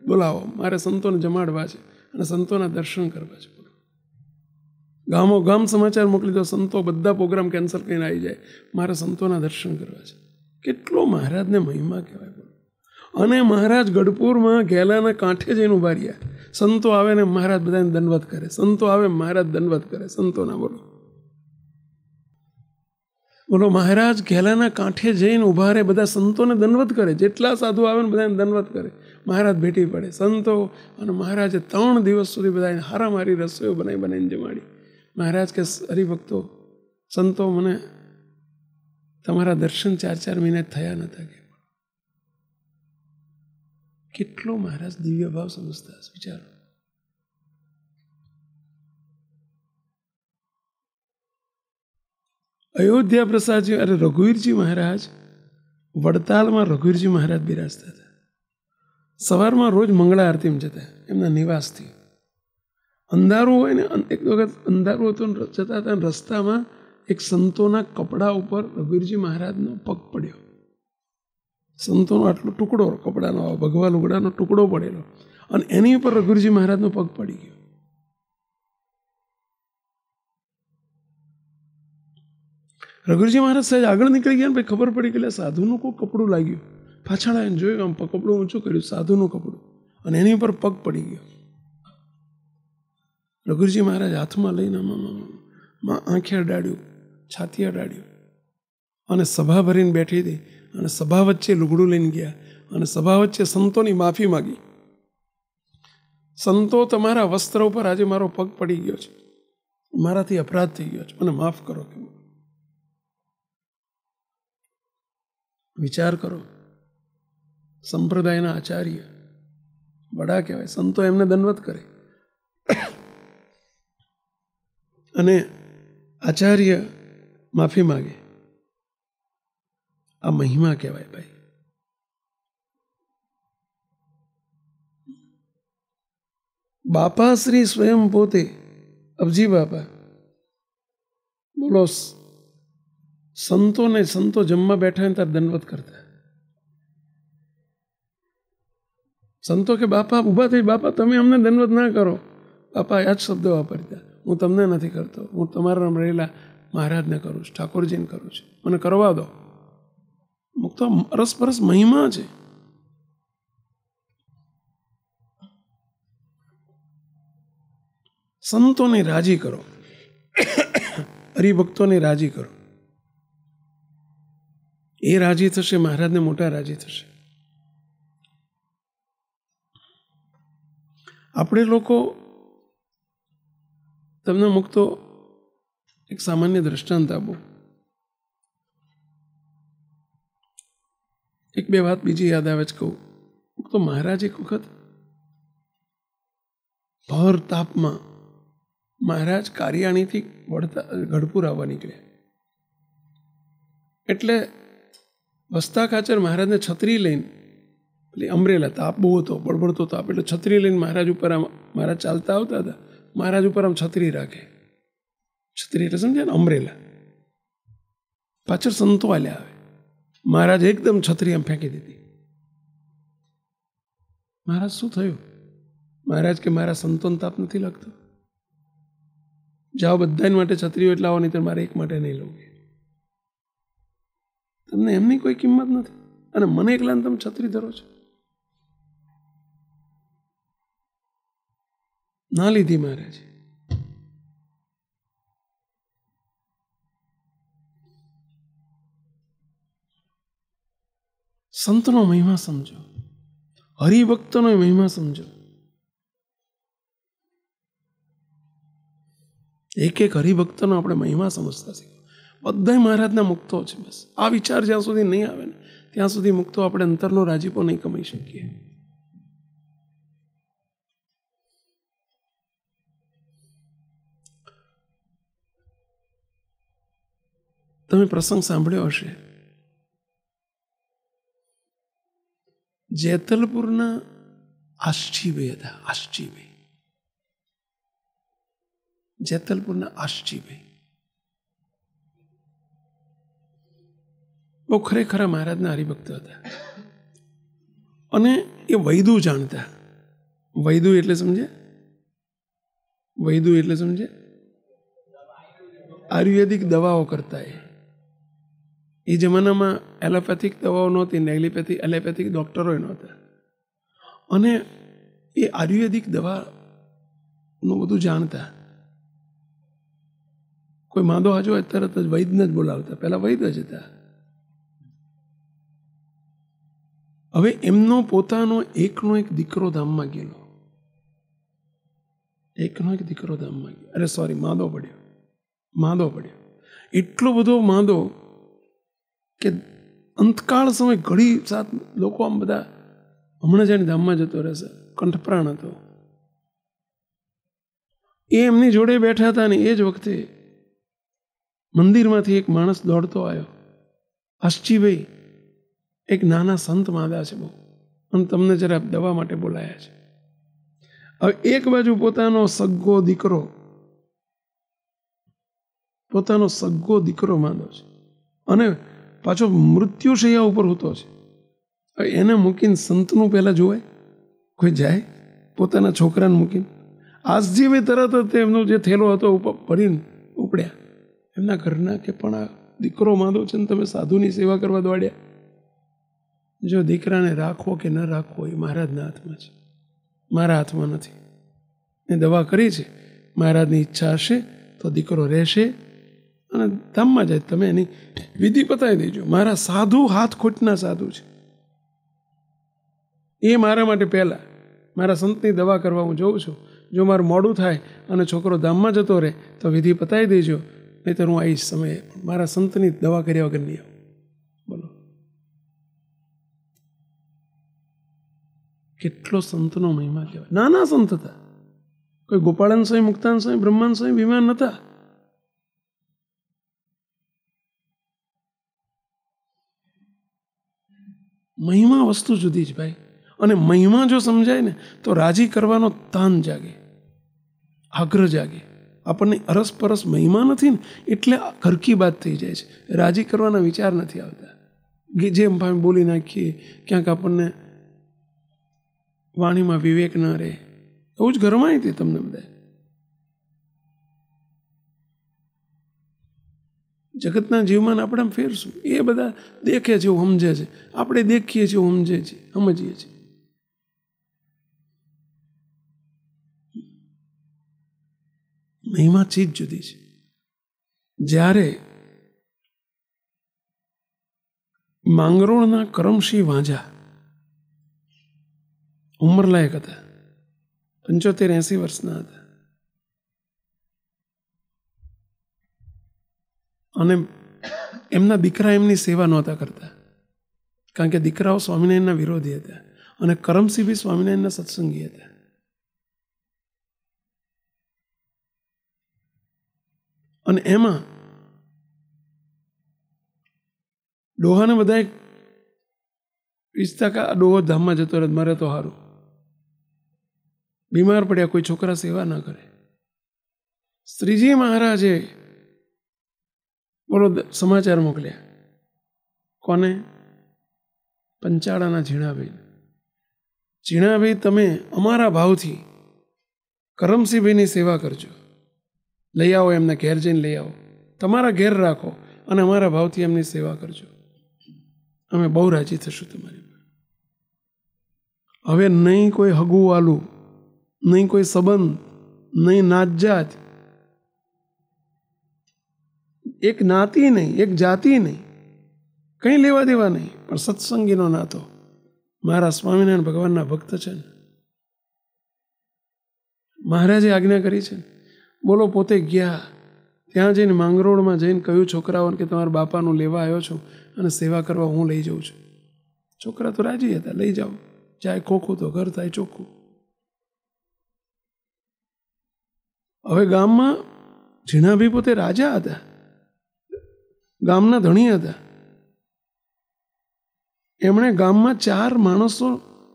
S1: બોલાવો, મારે સંતોને જમાડવા છે અને સંતોના દર્શન કરવા છે. ગામો ગામ સમાચાર મોકલી દો, સંતો બધા પ્રોગ્રામ કેન્સલ કરીને આવી જાય, મારે સંતોના દર્શન કરવા છે. કેટલો મહારાજને મહિમા કહેવાય. અને મહારાજ ગઢપુરમાં ઘેલાના કાંઠે જઈને ઉભા રહ્યા. સંતો આવે ને મહારાજ બધાને દંડવત કરે, સંતો આવે મહારાજ દંડવત કરે સંતોના. બોલો, મહારાજ ઘેલાના કાંઠે જઈને ઉભા રહે, બધા સંતોને દંડવત કરે. જેટલા સાધુ આવે ને બધાને દંડવત કરે. મહારાજ ભેટી પડે. સંતો અને મહારાજે 3 દિવસ સુધી બધાને હારામારી રસોઈઓ બનાવીને જમાડી. મહારાજ કે, હરિભક્તો, સંતો, મને તમારા દર્શન 4 મહિના થયા નતા. કે કેટલો મહારાજ દિવ્ય ભાવ સમજતા હશે, વિચારો. અયોધ્યા પ્રસાદજી, અરે રઘુવીરજી મહારાજ, વડતાલમાં રઘુવીરજી મહારાજ બિરાજતા હતા. સવારમાં રોજ મંગળા આરતીમાં જતા એમના નિવાસથી. અંધારું હોય ને, એક વખત અંધારું હતું, જતા હતા, રસ્તામાં એક સંતોના કપડા ઉપર રઘુવીરજી મહારાજનો પગ પડ્યો. સંતોનો આટલો ટુકડો કપડાનો, ભગવા લુગડાનો ટુકડો પડેલો, અને એની ઉપર રઘુવીરજી મહારાજનો પગ પડી ગયો. રઘુવીરજી મહારાજ સાહેબ આગળ નીકળી ગયા ને, ભાઈ ખબર પડી કે સાધુનું કોઈ કપડું લાગ્યું. પાછળ આવીને જોયું, આમ કપડું ઊંચું કર્યું, સાધુનું કપડું, અને એની ઉપર પગ પડી ગયો. રઘુજી મહારાજ હાથમાં લઈને આંખે અડાડ્યું, છાતી અડાડ્યું, અને સભા ભરીને બેઠી હતી, અને સભા વચ્ચે લુગડું લઈને ગયા, અને સભા વચ્ચે સંતોની માફી માગી. સંતો, તમારા વસ્ત્ર ઉપર આજે મારો પગ પડી ગયો છે, મારાથી અપરાધ થઈ ગયો છે, મને માફ કરો. કે વિચાર કરો, સંપ્રદાયના આચાર્ય વડા કહેવાય, સંતો એમને દંડવત કરે, અને આચાર્ય માફી માગે. આ મહિમા કહેવાય ભાઈ. બાપા શ્રી સ્વયં પોતે, અબજી બાપા બોલો, સંતો જમવા બેઠા હોય ત્યારે દંડવત કરતા. સંતો કે બાપા ઊભા થઈ, બાપા તમે અમને દંડવત ના કરો. બાપા આ જ શબ્દો વાપરતા, હું તમને નથી કરતો, હું તમારા નામ રહેલા મહારાજને કરું છું, ઠાકોરજીને કરું છું, મને કરવા દો. મુક્ત અરસપરસ મહિમા છે. સંતોને રાજી કરો, હરિભક્તોને રાજી કરો, એ રાજી થશે, મહારાજને મોટા રાજી થશે. આપણે લોકો, તમને મુક્તો એક સામાન્ય દ્રષ્ટાંત આપું. એક બે વાત બીજી યાદ આવે છે કહું. તો મહારાજ એક વખત ભર તાપમાં મહારાજ કારિયાણીથી ગઢપુર આવવા નીકળ્યા. એટલે વસ્તા ખાચર મહારાજને છત્રી લઈને, એટલે અમરેલા તાપ બહુ હતો, બળબડતો તાપ, એટલે છત્રી લઈને મહારાજ ઉપર આમ, મહારાજ ચાલતા આવતા હતા, મહારાજ ઉપર આમ છત્રી રાખે. છત્રી એટલે સમજ્યા ને, અમરેલા. પાછળ સંતો આલ્યા આવે, મહારાજ એકદમ છત્રી આમ ફેંકી દીધી. મહારાજ શું થયું? મહારાજ કે મારા સંતોન તાપ નથી લાગતો, જાઓ બધાને માટે છત્રીઓ એટલે આવો, નહીં તો મારે એક માટે નહીં લઉં. તમને એમની કોઈ કિંમત નથી, અને મને એકલાને તમે છત્રી ધરો છો. ના લીધી મહારાજ. સંતનો મહિમા સમજો, હરિભક્તનો મહિમા સમજો. એક એક હરિભક્તનો આપણે મહિમા સમજતા શીખો. બધા મહારાજના મુક્તો છે. બસ આ વિચાર જ્યાં સુધી નહીં આવે ને ત્યાં સુધી મુક્તો આપણે અંતરનો રાજીપો નહીં કમાઈ શકીએ. તમે પ્રસંગ સાંભળ્યો હશે, જેતલપુરના આષ્ટીભાઈ હતા. આષ્ટીભાઈ, જેતલપુરના આષ્ટીભાઈ બહુ ખરેખર મહારાજના હરિભક્ત હતા, અને એ વૈદુ જાણતા. વૈદુ એટલે સમજે? વૈદુ એટલે સમજે? આયુર્વેદિક દવાઓ કરતા. એ જમાનામાં એલોપેથિક દવાઓ નહોતી, એલોપેથિક ડૉક્ટરો નહોતા, અને એ આયુર્વેદિક દવાનું બધું જાણતા. કોઈ માંદો હાજો હોય તરત જ વૈદને જ બોલાવતા, પહેલાં વૈદ જ હતા. હવે એમનો પોતાનો એકનો એક દીકરો ધામમાં ગયેલો, એકનો એક દીકરો ધામમાં ગયો. અરે સોરી, માંદો પડ્યો. એટલો બધો માંદો કે અંતકાળ સમય ઘડી સાત લોકો આમ બધા હમણાં જાણે ધામમાં જતો રહેશે, કંઠપ્રાણ હતો. એ એમની જોડે બેઠા હતા, ને એ જ વખતે મંદિરમાંથી એક માણસ દોડતો આવ્યો. આષ્ટીભાઈ, એક નાના સંત માંદા છે બહુ, અને તમને જરા દવા માટે બોલાયા છે. હવે એક બાજુ પોતાનો સગ્ગો દીકરો માંદો છે, અને પાછો મૃત્યુશૈયા ઉપર હોતો છે. હવે એને મૂકીને સંતનું પહેલાં જોવાય? કોઈ જાય પોતાના છોકરાને મૂકીને? આસજીભાઈ તરત જ એમનો જે થેલો હતો ભરીને ઉપડ્યા. એમના ઘરના કે પણ આ દીકરો માંદો છે ને તમે સાધુની સેવા કરવા દોડ્યા? જો દીકરાને રાખવો કે ન રાખવો એ મહારાજના હાથમાં છે, મારા હાથમાં નથી. એ દવા કરી છે, મહારાજની ઈચ્છા હશે તો દીકરો રહેશે અને ધામમાં જાય. તમે એની વિધિ પતાવી દેજો. મારા સાધુ હાથ ખોટના સાધુ છે, એ મારા માટે પહેલાં મારા સંતની દવા કરવા હું જોઉં છું. જો મારું મોડું થાય અને છોકરો ધામમાં જતો રહે તો વિધિ પતાવી દેજો, નહીંતર હું આવીશ સમયે. મારા સંતની દવા કર્યા વગર નહીં આવું. બોલો કેટલો સંતનો મહિમા કહેવાય. નાના સંત હતા, કોઈ ગોપાળન સ્વામી, મુક્તાન સ્વામી, બ્રહ્માન સ્વામી વિમાન નહોતા. મહિમા વસ્તુ જુદી જ ભાઈ. અને મહિમા જો સમજાય ને તો રાજી કરવાનો તાન જાગે, આગ્રહ જાગે. આપણને અરસપરસ મહિમા નથી ને એટલે ઘરકી બાત થઈ જાય છે. રાજી કરવાના વિચાર નથી આવતા. જેમ બોલી નાખીએ, ક્યાંક આપણને વાણીમાં વિવેક ન રહે, એવું જ ઘરમાં હતી તમને બધા. જગતના જીવમાં આપણે ફેરશું. એ બધા દેખે છે એવું સમજે છે, આપણે દેખીએ છીએ એવું સમજીએ છીએ. મહિમા ચીજ જુદી છે. જ્યારે માંગરોળના કરમસિંહ વાંઝા ઉંમરલાયક હતા, 75-80 વર્ષના હતા, અને એમના દીકરા એમની સેવા નહોતા કરતા, કારણ કે દીકરાઓ સ્વામિનારાયણના વિરોધી હતા અને કરમસિંહ બી સ્વામિનારાયણના સત્સંગી હતા. અને એમાં ડોહાને બધા ઈચ્છતા કે આ ડોહો ધામમાં જતો રહે, મારે તો સારું. બીમાર પડ્યા, કોઈ છોકરા સેવા ના કરે. શ્રીજી મહારાજે બોલો સમાચાર મોકલ્યા. કોને? પંચાળાના ઝીણાભાઈ. ઝીણાભાઈ, તમે અમારા ભાવથી કરમસિંહભાઈની સેવા કરજો, લઈ આવો, એમના ઘેર જઈને લઈ આવો, તમારા ઘેર રાખો અને અમારા ભાવથી એમની સેવા કરજો, અમે બહુ રાજી થશું તમારી. હવે નહીં કોઈ હગું વાલું, નહીં કોઈ સંબંધ, નહીં નાત જાત, એક જ્ઞાતિ નહીં, એક જાતિ નહીં, કંઈ લેવા દેવા નહીં, પણ સત્સંગીનો નાતો. મારા સ્વામિનારાયણ ભગવાનના ભક્ત છે ને, મહારાજે આજ્ઞા કરી છે. બોલો પોતે ગયા ત્યાં જઈને માંગરોળમાં જઈને કહ્યું છોકરાઓને કે તમારા બાપાનું લેવા આવ્યો છું અને સેવા કરવા હું લઈ જાઉં છું. છોકરા તો રાજી હતા, લઈ જાઓ, જાય ખોખું તો ઘર થાય ચોખ્ખું. હવે ગામમાં ઝીણાભાઈ પોતે રાજા હતા, ગામના ધણી હતા. એમણે ગામમાં 4 માણસો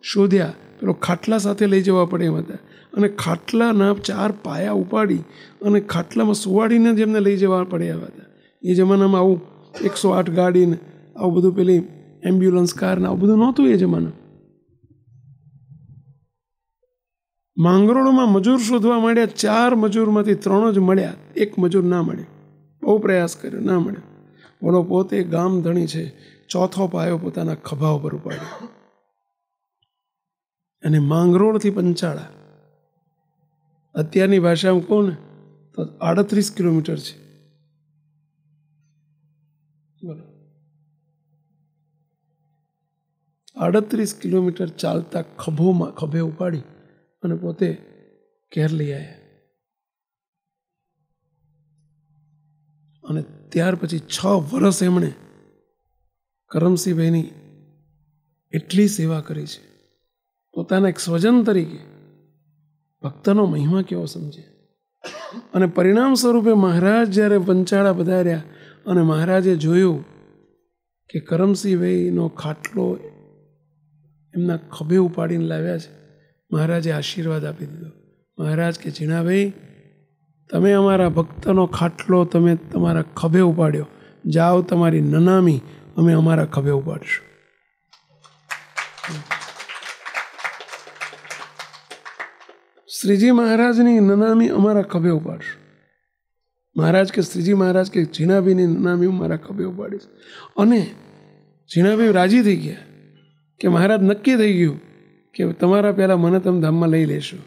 S1: શોધ્યા, પેલો ખાટલા સાથે લઈ જવા પડે એમ હતા, અને ખાટલાના 4 પાયા ઉપાડી અને ખાટલામાં સુવાડીને જ એમને લઈ જવા પડે એવા હતા. એ જમાનામાં આવું 108 ગાડીને આવું બધું, પેલી એમ્બ્યુલન્સ કાર ને આવું બધું નહોતું એ જમાના. માંગરોળમાં મજૂર શોધવા માંડ્યા. 4 મજૂરમાંથી 3 જ મળ્યા, 1 મજૂર ના મળ્યો. બહુ પ્રયાસ કર્યો, ના મળ્યો. બોલો પોતે ગામ ધણી છે, 4થો પાયો પોતાના ખભા ઉપર ઉપાડ્યો અને માંગરોળથી પંચાળા, અત્યારની ભાષામાં કહું ને તો 38 કિલોમીટર છે. બોલો 38 કિલોમીટર ચાલતા ખભે ઉપાડી અને પોતે ઘેર લઈ આવ્યા. અને ત્યાર પછી 6 વર્ષ એમણે કરમસિંહભાઈની એટલી સેવા કરી છે, પોતાના એક સ્વજન તરીકે. ભક્તનો મહિમા કેવો સમજે. અને પરિણામ સ્વરૂપે મહારાજ જ્યારે પંચાળા પધાર્યા અને મહારાજે જોયું કે કરમસિંહભાઈનો ખાટલો એમના ખભે ઉપાડીને લાવ્યા છે, મહારાજે આશીર્વાદ આપી દીધો. મહારાજ કે ઝીણાભાઈ, તમે અમારા ભક્તનો ખાટલો તમે તમારા ખભે ઉપાડ્યો, જાઓ તમારી નનામી અમે અમારા ખભે ઉપાડશું. શ્રીજી મહારાજની નનામી અમારા ખભે ઉપાડશું. મહારાજ કે શ્રીજી મહારાજ કે ઝીણાભાઈની નનામી હું મારા ખભે ઉપાડીશ. અને ઝીણાભાઈ રાજી થઈ ગયા. કે મહારાજ નક્કી થઈ ગયું કે તમારા પહેલાં મને તમે ધામમાં લઈ લેશો,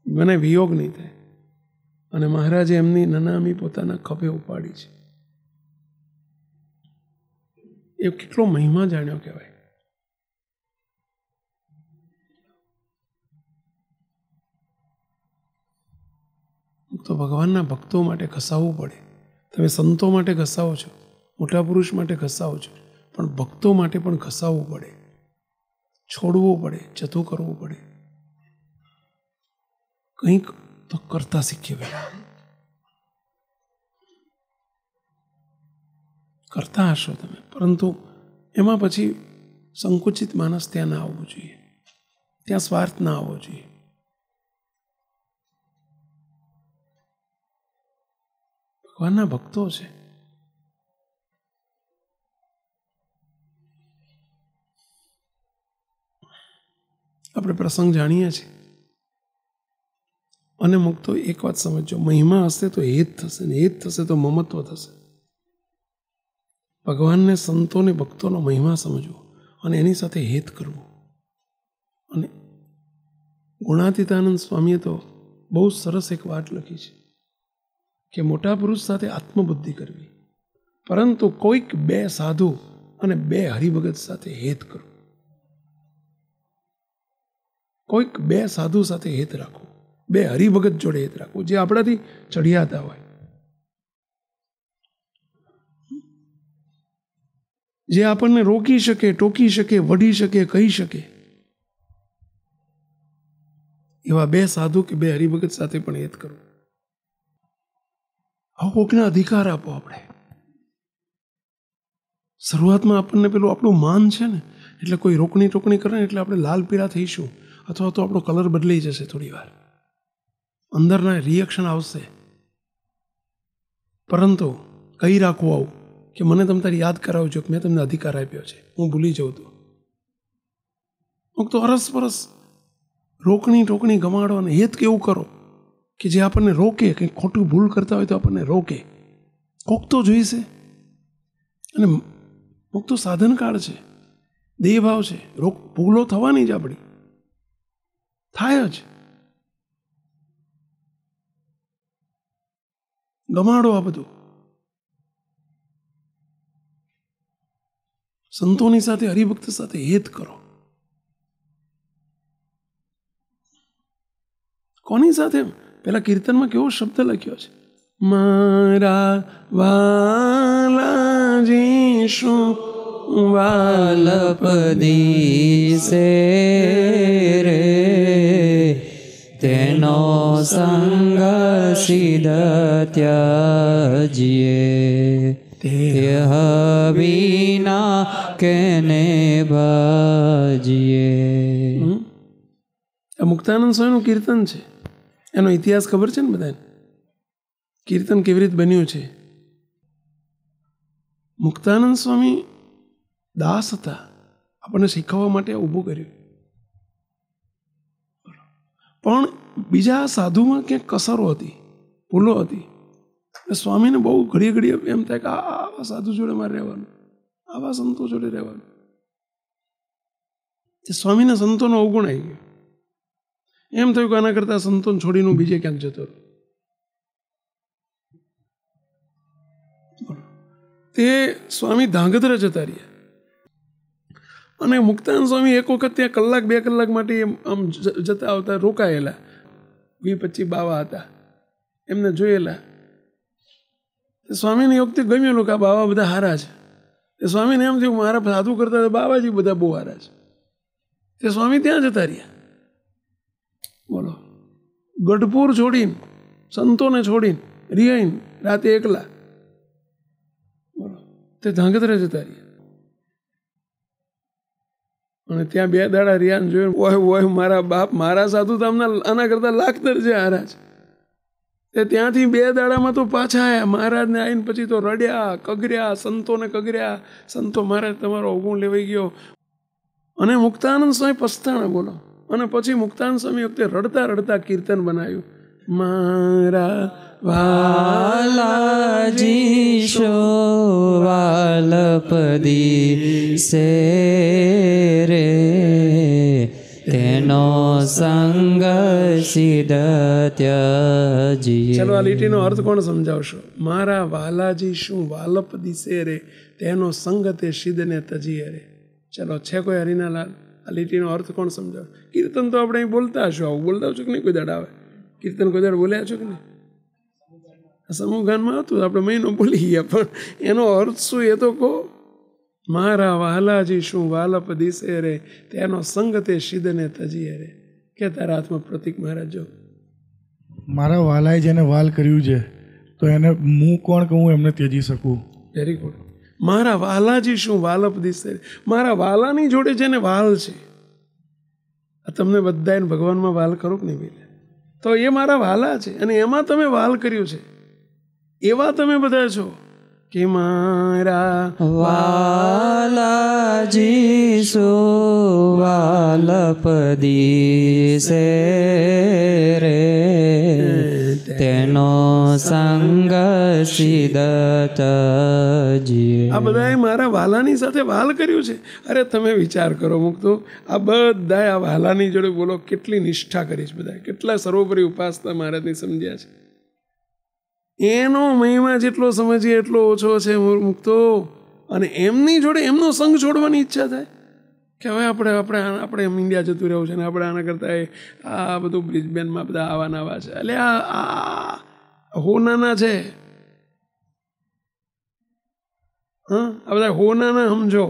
S1: મને વિયોગ નહીં થાય. અને મહારાજે એમની નનામી પોતાના ખભે ઉપાડી છે. એ કેટલો મહિમા જાણ્યો કહેવાય. તો ભગવાનના ભક્તો માટે ઘસાવવું પડે. તમે સંતો માટે ઘસાવો છો, મોટા પુરુષ માટે ઘસાવો છો, પણ ભક્તો માટે પણ ઘસાવવું પડે, છોડવું પડે, જતું કરવું પડે. કંઈક તો કરતા શીખીએ પહેલા. કરતા હશો તમે, પરંતુ એમાં પછી સંકુચિત માનસ ત્યાં ના આવવું જોઈએ, ત્યાં સ્વાર્થ ના આવવો જોઈએ. ભગવાનના ભક્તો છે. આપણે પ્રસંગ જાણીએ છીએ. અને મુક્તો એક વાત સમજો, મહિમા હશે તો હેત થશે, ને હેત થશે તો મમત્વ થશે. ભગવાનને, સંતોને, ભક્તોનો મહિમા સમજવો અને એની સાથે હેત કરવું. અને ગુણાતીતાનંદ સ્વામીએ તો બહુ સરસ એક વાત લખી છે કે મોટા પુરુષ સાથે આત્મબુદ્ધિ કરવી, પરંતુ કોઈક બે સાધુ અને બે હરિભગત સાથે હેત કરવું. કોઈક બે સાધુ સાથે હેત રાખવું, બે હરિભગત જોડે હેત રાખવું, જે આપણાથી ચડિયાતા હોય, જે આપણને રોકી શકે, ટોકી શકે, વઢી શકે, કહી શકે, એવા બે સાધુ કે બે હરિભગત સાથે પણ હેત કરવું. આવો કોઈકને અધિકાર આપો. આપણે શરૂઆતમાં આપણને પેલું આપણું માન છે ને, એટલે કોઈ રોકણી ટોકણી કરે ને એટલે આપણે લાલ પીળા થઈશું, અથવા તો આપણો કલર બદલાઈ જશે. થોડી વાર અંદરના રિએક્શન આવશે, પરંતુ કહી રાખવું આવું કે મને તમે તારી યાદ કરાવજો કે મેં તમને અધિકાર આપ્યો છે, હું ભૂલી જાઉં તો અરસપરસ રોકણી ટોકણી ગમાડો અને હેત કેવું કરો કે જે આપણને રોકે, કંઈક ખોટું ભૂલ કરતા હોય તો આપણને રોકે. કોક તો જોઈશે. અને મુક્ત સાધન કાળ છે, દેહભાવ છે, ભૂલો થવાની જ આપણી થાય જ. ગમાડો આ બધું. સંતોની સાથે, હરિભક્ત સાથે હેત કરો. કોની સાથે? પેલા કીર્તનમાં કેવો શબ્દ લખ્યો છે, મારા વાલાજી શું
S3: વાલપદી સે રે, તેનો સંગ સિદ્ધ ત્યજીએ, તે વિના કેને ભજીએ.
S1: આ મુક્તાનંદ સ્વામીનું કીર્તન છે. એનો ઇતિહાસ ખબર છે ને બધાને? કીર્તન કેવી રીતે બન્યું છે? મુક્તાનંદ સ્વામી દાસ હતા, આપણને શીખવવા માટે ઊભું કર્યું. પણ બીજા સાધુમાં ક્યાંક કસરો હતી, ભૂલો હતી. સ્વામીને બહુ ઘડીએ ઘડીએ એમ થાય કે આવા સાધુ જોડે મારે રહેવાનું, આવા સંતો જોડે રહેવાનું. તે સ્વામીને સંતોનો અવગુણ આવી ગયો. એમ થયું કે આના કરતાં સંતોને છોડીને બીજે ક્યાંક જતો રહ્યો. તે સ્વામી ધાંગધ્રા જતા રહ્યા. અને મુક્તાનંદ સ્વામી એક વખત ત્યાં કલાક બે કલાક માટે આમ જતા આવતા રોકાયેલા. 20-25 બાવા હતા, એમને જોયેલા. સ્વામીને વખતે ગમેલું કે આ બાવા બધા હારા છે. તે સ્વામીને એમ થયું મારા સાધુ કરતા બાવાજી બધા બહુ હારા છે. તે સ્વામી ત્યાં જતા રહ્યા. બોલો, ગઢપુર છોડીને, સંતોને છોડીને રિયાઈને રાતે એકલા, બોલો, તે ધાંગધ્રા જતા રહ્યા. અને ત્યાં 2 દાડા રિયાને જોયું, ઓય ઓય મારા બાપ, મારા સાધુ તો આના કરતા લાખ દરજે હારા છે. તે ત્યાંથી 2 દાડામાં તો પાછા આવ્યા. મહારાજને આવીને પછી તો રડ્યા, કગર્યા, સંતોને કગર્યા, સંતો મહારાજ તમારો અવગુણ લેવાઈ ગયો. અને મુક્તાનંદ સ્વામી પસ્તાણા, બોલો. અને પછી મુક્તાનંદ સ્વામી વખતે રડતા રડતા કીર્તન બનાવ્યું, મારા
S3: વાલાજી શો વાલપદી સે રે તેનો સંગ સિદ્ધ ત્યજીએ.
S1: ચલો આ લીટીનો અર્થ કોણ સમજાવશો? મારા વાલાજી શું વાલપ દિશે રે તેનો સંગ તે સિદ્ધને તજીએ રે. ચલો છે કોઈ હરિના લાલ? આ લીટીનો અર્થ કોણ સમજાવે? કીર્તન તો આપણે અહીં બોલતા હશો, આવું બોલતા છો કે નહીં? કોઈ દાડ આવે કીર્તન કોઈ દાડ બોલ્યા છો કે નહીં? સમૂહ ગાનમાં હતું આપણે મહિનો બોલી ગયા, પણ એનો અર્થ શું એ તો કહો. મારા વાલાજી શું વાલપ દિશે રે તેનો સંગ તે સિદ્ધને તજીએ રે. કે તારા હાથમાં પ્રતિક મહારાજ જો.
S4: મારા વાલાએ જેને વાલ કર્યું છે તો એને હું કોણ કહું એમને ત્યજી શકું?
S1: Very good. મારા વાલાજી શું વાલપ દિશે રે. મારા વાલાની જોડે જેને વાલ છે, આ તમને બધાને ભગવાનમાં વાલ કરો કે નહીં ભાઈ? તો એ મારા વાલા છે અને એમાં તમે વાલ કર્યું છે. એવા તમે બધા છો કે મારા
S3: વાલાજી સો વાલપદી સે રે તેનો સંગ સિદ્ધ ત્યજીએ.
S1: આ બધાએ મારા વાલાની સાથે વાલ કર્યું છે. અરે તમે વિચાર કરો મુક્તો, આ બધાએ આ વાલાની જોડે બોલો કેટલી નિષ્ઠા કરી છે, બધા કેટલા સર્વોપરી ઉપાસના મહારાજની સમજ્યા છે. એનો મહિમા જેટલો સમજીએ એટલો ઓછો છે મુક્તો. અને એમની જોડે એમનો સંગ છોડવાની ઈચ્છા થાય કે હવે આપણે એમ ઇન્ડિયા જતું રહેવું છે ને આપણે આના કરતાં આ બધું બ્રિજબેનમાં બધા આવા નવા છે. એટલે આ હોનાના છે. હા, આ બધા હોનાના સમજો,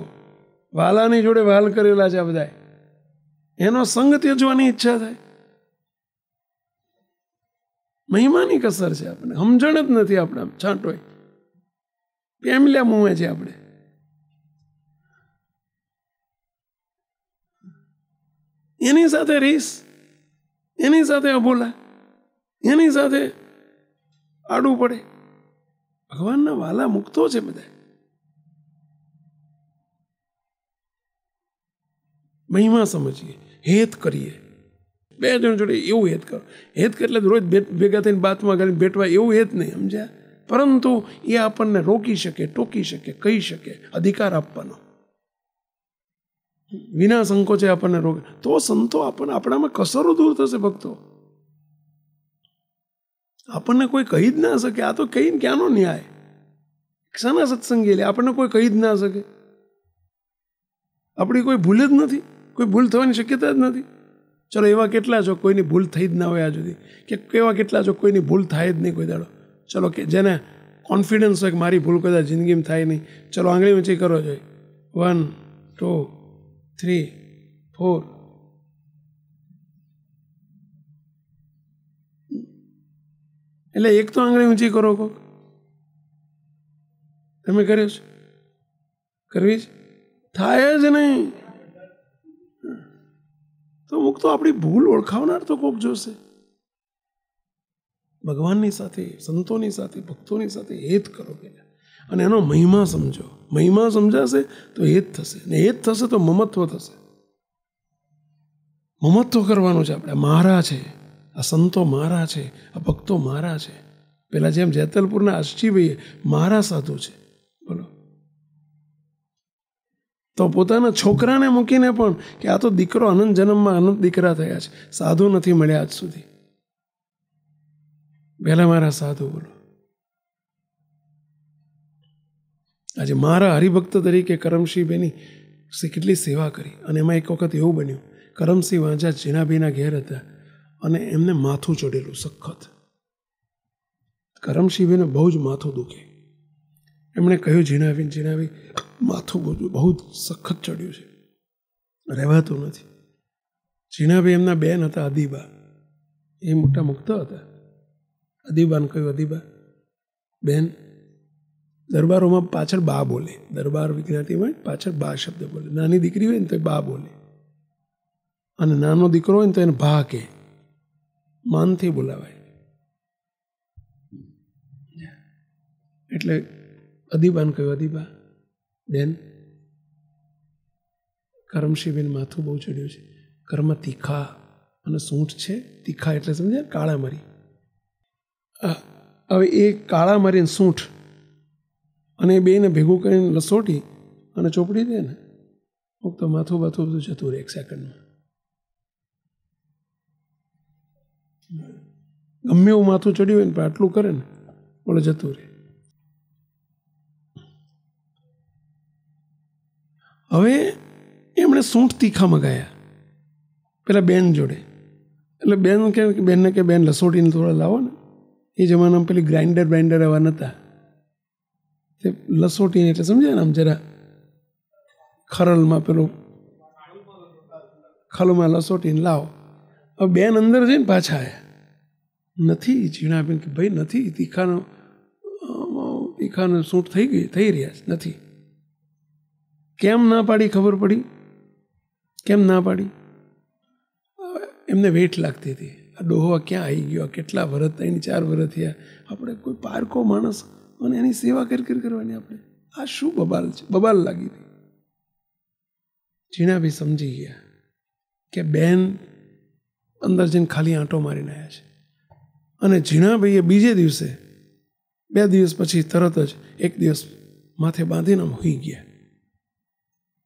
S1: વાલાની જોડે વાલ કરેલા છે. આ બધા એનો સંગ ત્યજવાની ઈચ્છા થાય. મહિમાની કસર છે. આપણે સમજણ જ નથી. આપણે છાંટોય પેમલ્યા મુએ છે આપણે. એની સાથે રીસ, એની સાથે અબોલા, એની સાથે આડું પડે. ભગવાનના વાલા મુક્તો છે બધા. મહિમા સમજીએ, હેત કરીએ. બે જણ જોડે એવું હેત કરો. હેત એટલે રોજ ભેગા થઈને બાતમાં કરીને બેઠવા એવું હેત નહીં, સમજ્યા? પરંતુ એ આપણને રોકી શકે, ટોકી શકે, કહી શકે, અધિકાર આપવાનો વિના સંકોચે આપણને રોકે. તો સંતો આપણને આપણામાં કસરો દૂર થશે. ભક્તો આપણને કોઈ કહી જ ના શકે. આ તો કહીને ક્યાંનો ન્યાય? શાના સત્સંગી લે? આપણને કોઈ કહી જ ના શકે. આપણી કોઈ ભૂલ જ નથી, કોઈ ભૂલ થવાની શક્યતા જ નથી. ચલો એવા કેટલા છો કોઈની ભૂલ થઈ જ ના હોય આજ સુધી, કે એવા કેટલા છો કોઈની ભૂલ થાય જ નહીં કોઈ દાડો. ચલો કે જેને કોન્ફિડન્સ હોય કે મારી ભૂલ કદાચ જિંદગીમાં થાય નહીં, ચલો આંગળી ઊંચી કરો જોઈએ. 1 2 3 4. એટલે એક તો આંગળી ઊંચી કરો. કોક તમે કર્યો છે? કરવી જ થાય જ નહીં. તો મુક્તો આપણી ભૂલ ઓળખાવનાર તો કોક જોશે. ભગવાનની સાથે, સંતોની સાથે, ભક્તોની સાથે હેત કરો પહેલાં, અને એનો મહિમા સમજો. મહિમા સમજાશે તો હેત થશે, ને હેત થશે તો મમત્વ થશે. મમત્વ કરવાનું છે આપણે. મારા છે, આ સંતો મારા છે, આ ભક્તો મારા છે. પેલા જેમ જેતલપુરના આશજીભાઈએ મારા સાધુ છે, બોલો. તો પોતાના છોકરાને મૂકીને પણ કે આ તો દીકરો અનંત જન્મમાં અનંત દીકરા થયા છે, સાધુ નથી મળ્યા આજ સુધી. પહેલા મારા સાધુ, બોલો. આજે મારા હરિભક્ત તરીકે કરમસિંહબેની કેટલી સેવા કરી. અને એમાં એક વખત એવું બન્યું, કરમસિંહ વાંઝા જીનાભાઈના ઘેર હતા અને એમને માથું ચડેલું સખત. કરમસિંહભાઈને બહુ જ માથું દુખે. એમણે કહ્યું જીનાભાઈ માથું બહુ સખત ચડ્યું છે, રહેવાતું નથી. જીનાભાઈ એમના બેન હતા અદીબા, એ મોટા મુક્ત હતા. અદીબાને કહ્યું, અદીબા બેન, દરબારોમાં પાછળ બા બોલે, દરબાર વિજ્ઞાતિમાં પાછળ બા શબ્દ બોલે. નાની દીકરી હોય ને તો બા બોલે, અને નાનો દીકરો હોય ને તો એને ભા કહે, માનથી બોલાવાય. એટલે અદીબાને કહ્યું, અદીબા બેન, કરમસિંહબેન માથું બહુ ચડ્યું છે, ઘરમાં તીખા અને સૂંઠ છે. તીખા એટલે સમજ્યા, કાળા મરી, હવે એ કાળા મારીને સૂંઠ અને એ બેને ભેગું કરીને લસોટી અને ચોપડી દે ને તો માથું બાથું બધું જતું રહે 1 સેકન્ડમાં. ગમે એવું માથું ચડ્યું હોય ને પણ આટલું કરે ને બોલે જતું રહે. હવે એમણે સૂંઠ તીખા મગાયા પેલા બેન જોડે. એટલે બેન કે બેનને કે બેન લસોટીને થોડા લાવો ને. એ જમાનામાં પેલી ગ્રાઇન્ડર એવા નહોતા. તે લસોટીને એટલે સમજાય ને આમ જરા ખરલમાં પેલું ખલમાં લસોટીને લાવો. હવે બેન અંદર જઈને પાછા આવ્યા. નથી ઝીણાબેન કે ભાઈ નથી, તીખાનો સૂંઠ થઈ રહ્યા નથી. કેમ ના પાડી ખબર પડી? કેમ ના પાડી? એમને વેઠ લાગતી હતી. આ ડોહો ક્યાં આવી ગયો, કેટલા વર્ષ 3-4 વર્ષ થયા, આપણે કોઈ પારકો માણસ અને એની સેવા કરવાની આપણે આ શું બબાલ છે? બબાલ લાગી હતી. ઝીણાભાઈ સમજી ગયા કે બેન અંદર જઈને ખાલી આંટો મારીને આવ્યા છે. અને ઝીણાભાઈએ બીજે દિવસે 2 દિવસ પછી તરત જ 1 દિવસ માથે બાંધીને આમ હોઈ ગયા.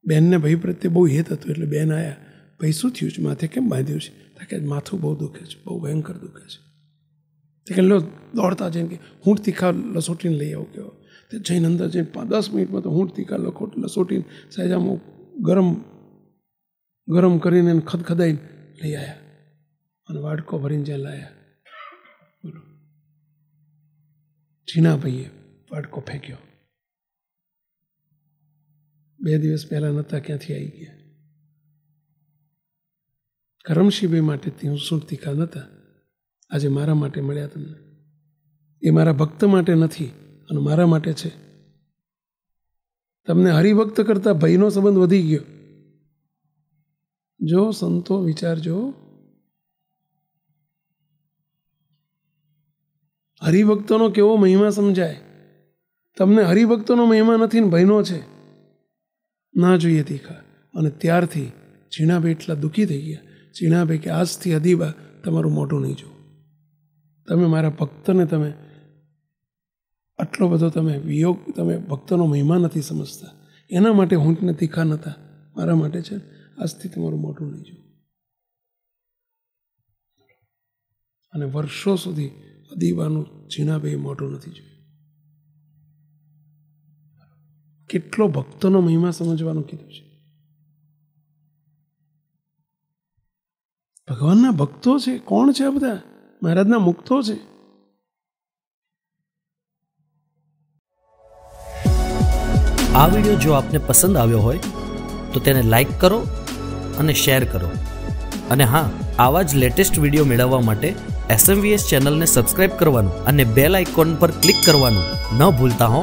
S1: બેનને ભાઈ પ્રત્યે બહુ હેત હતું. એટલે બેન આવ્યા, ભાઈ શું થયું છે, માથે કેમ બાંધ્યું છે? કે માથું બહુ દુખે છે, બહુ ભયંકર દુખે છે. તે કે લો દોડતા જઈને કે હૂંઠ તીખા લસોટીને લઈ આવું કેવો. તે જઈને અંદર જઈને 10 મિનિટમાં તો હૂંઠ તીખા લસોટીને સહેજામાં ગરમ કરીને ખદખદાઈને લઈ આવ્યા અને વાડકો ભરીને જ્યાં લાયા. બોલો, ઝીણાભાઈએ વાડકો ફેંક્યો. 2 દિવસ પહેલા નહોતા, ક્યાંથી આવી ગયા? કરમશીભાઈ માટે સૂંઠ તીખા નહોતા, આજે મારા માટે મળ્યા તમને. એ મારા ભક્ત માટે નથી અને મારા માટે છે. તમને હરિભક્ત કરતા ભયનો સંબંધ વધી ગયો. જો સંતો વિચારજો, હરિભક્તોનો કેવો મહિમા સમજાય. તમને હરિભક્તોનો મહિમા નથી ને ભયનો છે. ના જોઈએ તીખા. અને ત્યારથી ઝીણાભાઈ એટલા દુઃખી થઈ ગયા. ઝીણાભાઈ કે આજથી અદીબા તમારું મોઢું નહીં જોવું. તમે મારા ભક્તને તમે આટલો બધો તમે વિયોગ, તમે ભક્તનો મહિમા નથી સમજતા. એના માટે હૂંઠને તીખા નહોતા, મારા માટે છે. આજથી તમારું મોઢું નહીં જોવું. અને વર્ષો સુધી અદીબાનું ઝીણાભાઈ મોઢું નથી જોયું. કેટલો ભક્તોનો મહિમા સમજવાનું કીધું છે. ભગવાનના ભક્તો છે. કોણ છે આ બધા? મહારાજના મુક્તો છે.
S5: આ વિડીયો જો આપને પસંદ આવ્યો હોય તો તેને લાઈક કરો અને શેર કરો. અને હા, આવા જ લેટેસ્ટ વિડીયો મેળવવા માટે SMVS ચેનલને સબસ્ક્રાઇબ કરવાનું અને બેલ આઇકોન પર ક્લિક કરવાનું ન ભૂલતા હો.